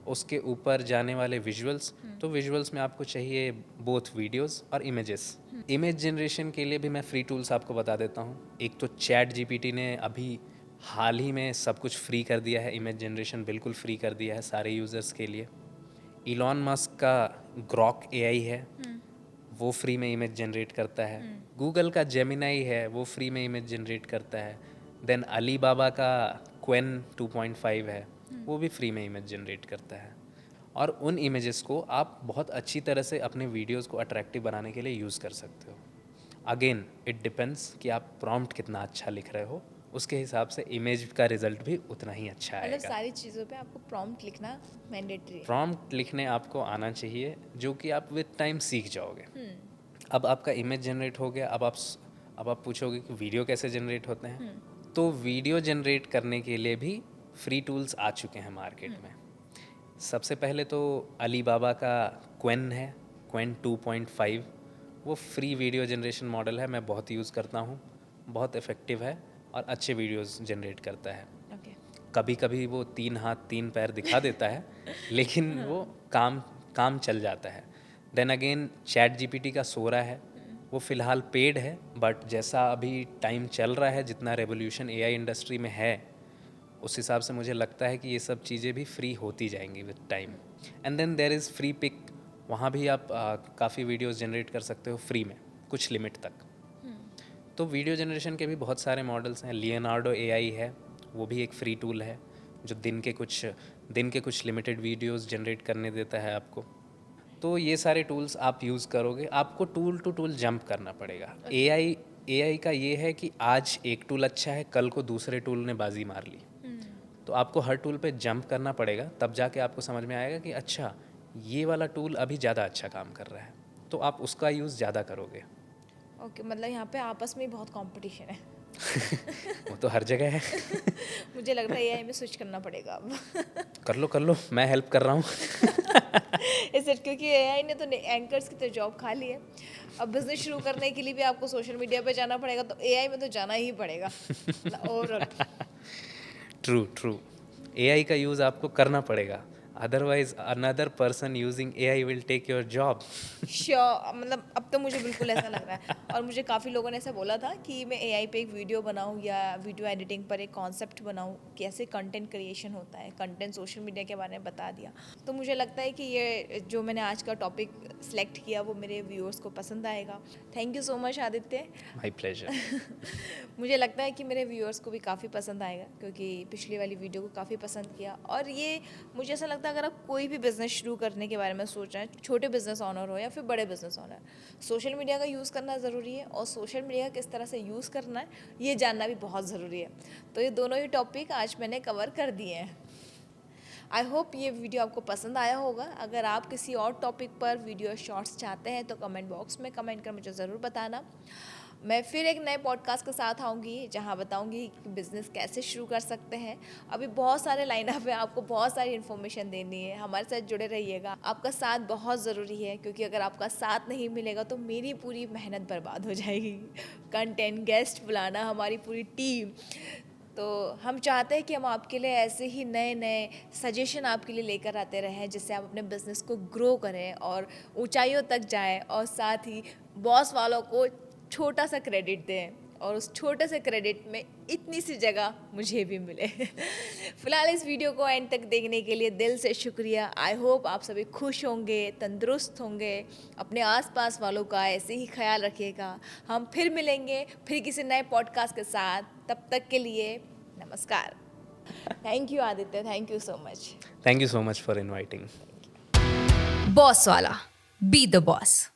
उसके ऊपर जाने वाले विजुअल्स, तो विजुअल्स में आपको चाहिए बोथ वीडियोस और इमेजेस। इमेज जनरेशन के लिए भी मैं फ्री टूल्स आपको बता देता हूँ। एक तो चैट जीपीटी ने अभी हाल ही में सब कुछ फ्री कर दिया है, इमेज जनरेशन बिल्कुल फ्री कर दिया है सारे यूज़र्स के लिए। इलॉन मस्क का ग्रॉक एआई है, वो फ्री में इमेज जनरेट करता है। गूगल का जेमिनाई है, वो फ्री में इमेज जनरेट करता है। देन अलीबाबा का क्वेन 2.5 है, वो भी फ्री में इमेज जनरेट करता है। और उन इमेजेस को आप बहुत अच्छी तरह से अपने वीडियोस को अट्रैक्टिव बनाने के लिए यूज़ कर सकते हो। अगेन इट डिपेंड्स कि आप प्रॉम्प्ट कितना अच्छा लिख रहे हो, उसके हिसाब से इमेज का रिजल्ट भी उतना ही अच्छा मतलब आएगा। सारी चीज़ों पे आपको प्रॉम्प्ट लिखना मैंडेटरी है। प्रॉम्प्ट लिखने आपको आना चाहिए, जो कि आप विद टाइम सीख जाओगे। अब आपका इमेज जनरेट हो गया, अब आप पूछोगे कि वीडियो कैसे जनरेट होते हैं। तो वीडियो जनरेट करने के लिए भी फ्री टूल्स आ चुके हैं मार्केट में। सबसे पहले तो अलीबाबा का क्वेन है, क्वेन 2.5, वो फ्री वीडियो जनरेशन मॉडल है, मैं बहुत यूज़ करता हूँ, बहुत इफ़ेक्टिव है और अच्छे वीडियोस जनरेट करता है। ओके। कभी कभी वो 3 हाथ 3 पैर दिखा देता है, लेकिन वो काम चल जाता है। देन अगेन चैट जीपीटी का सोरा है, वो फ़िलहाल पेड है, बट जैसा अभी टाइम चल रहा है, जितना रेवोल्यूशन एआई इंडस्ट्री में है, उस हिसाब से मुझे लगता है कि ये सब चीज़ें भी फ्री होती जाएंगी with time. And then there is free pick, वहाँ भी आप काफ़ी वीडियोस जनरेट कर सकते हो फ्री में, कुछ लिमिट तक। तो वीडियो जनरेशन के भी बहुत सारे मॉडल्स हैं। लियोनार्डो एआई है, वो भी एक फ्री टूल है जो दिन के कुछ लिमिटेड वीडियोस जनरेट करने देता है आपको। तो ये सारे टूल्स आप यूज़ करोगे, आपको टूल टू टूल जंप करना पड़ेगा। एआई का ये है कि आज एक टूल अच्छा है, कल को दूसरे टूल ने बाजी मार ली, तो आपको हर टूल पे जंप करना पड़ेगा, तब जाके आपको समझ में आएगा कि अच्छा ये वाला टूल अभी ज़्यादा अच्छा काम कर रहा है, तो आप उसका यूज़ ज़्यादा करोगे। ओके, मतलब यहाँ पे आपस में ही बहुत कंपटीशन है। वो तो हर जगह है। मुझे लग रहा है एआई में स्विच करना पड़ेगा अब। कर लो, मैं हेल्प कर रहा हूँ। इसे क्योंकि एआई ने तो एंकर्स की तो जॉब खा ली है। अब बिजनेस शुरू करने के लिए भी आपको सोशल मीडिया पे जाना पड़ेगा, तो एआई में तो जाना ही पड़ेगा ओवरऑल। ट्रू। एआई का यूज़ आपको करना पड़ेगा, otherwise another person using AI will take your job. Sure, मतलब अब तो मुझे बिल्कुल ऐसा लग रहा है। और मुझे काफ़ी लोगों ने ऐसा बोला था कि मैं एआई पे एक वीडियो बनाऊं या वीडियो एडिटिंग पर एक कॉन्सेप्ट बनाऊं, कैसे कंटेंट क्रिएशन होता है, कंटेंट सोशल मीडिया के बारे में बता दिया। तो मुझे लगता है कि ये जो मैंने आज का टॉपिक सिलेक्ट किया वो मेरे व्यूअर्स को पसंद आएगा। Thank you so much Aditya. My pleasure. मुझे लगता है कि मेरे व्यूअर्स को भी काफ़ी पसंद आएगा, क्योंकि पिछली वाली वीडियो को काफ़ी पसंद किया। और ये मुझे ऐसा लगता है अगर आप कोई भी बिज़नेस शुरू करने के बारे में सोच रहे हैं, छोटे बिज़नेस ऑनर हो या फिर बड़े बिज़नेस ऑनर, सोशल मीडिया का यूज़ करना ज़रूरी है, और सोशल मीडिया किस तरह से यूज़ करना है ये जानना भी बहुत ज़रूरी है। तो ये दोनों ही टॉपिक आज मैंने कवर कर दिए हैं। आई होप ये वीडियो आपको पसंद आया होगा। अगर आप किसी और टॉपिक पर वीडियो शॉर्ट्स चाहते हैं तो कमेंट बॉक्स में कमेंट कर मुझे ज़रूर बताना। मैं फिर एक नए पॉडकास्ट के साथ आऊँगी जहाँ बताऊँगी कि बिज़नेस कैसे शुरू कर सकते हैं। अभी बहुत सारे लाइनअप है, आपको बहुत सारी इन्फॉर्मेशन देनी है। हमारे साथ जुड़े रहिएगा, आपका साथ बहुत ज़रूरी है, क्योंकि अगर आपका साथ नहीं मिलेगा तो मेरी पूरी मेहनत बर्बाद हो जाएगी। कंटेंट, गेस्ट बुलाना, हमारी पूरी टीम। तो हम चाहते हैं कि हम आपके लिए ऐसे ही नए नए सजेशन आपके लिए लेकर आते रहें, जिससे आप अपने बिज़नेस को ग्रो करें और ऊंचाइयों तक जाएं, और साथ ही बॉस वालों को छोटा सा क्रेडिट दें, और उस छोटे से क्रेडिट में इतनी सी जगह मुझे भी मिले। फिलहाल इस वीडियो को एंड तक देखने के लिए दिल से शुक्रिया। आई होप आप सभी खुश होंगे, तंदुरुस्त होंगे, अपने आसपास वालों का ऐसे ही ख्याल रखिएगा। हम फिर मिलेंगे फिर किसी नए पॉडकास्ट के साथ, तब तक के लिए नमस्कार। Thank you Aditya, thank you so much. Thank you so much for inviting. Boss वाला, बी द बॉस।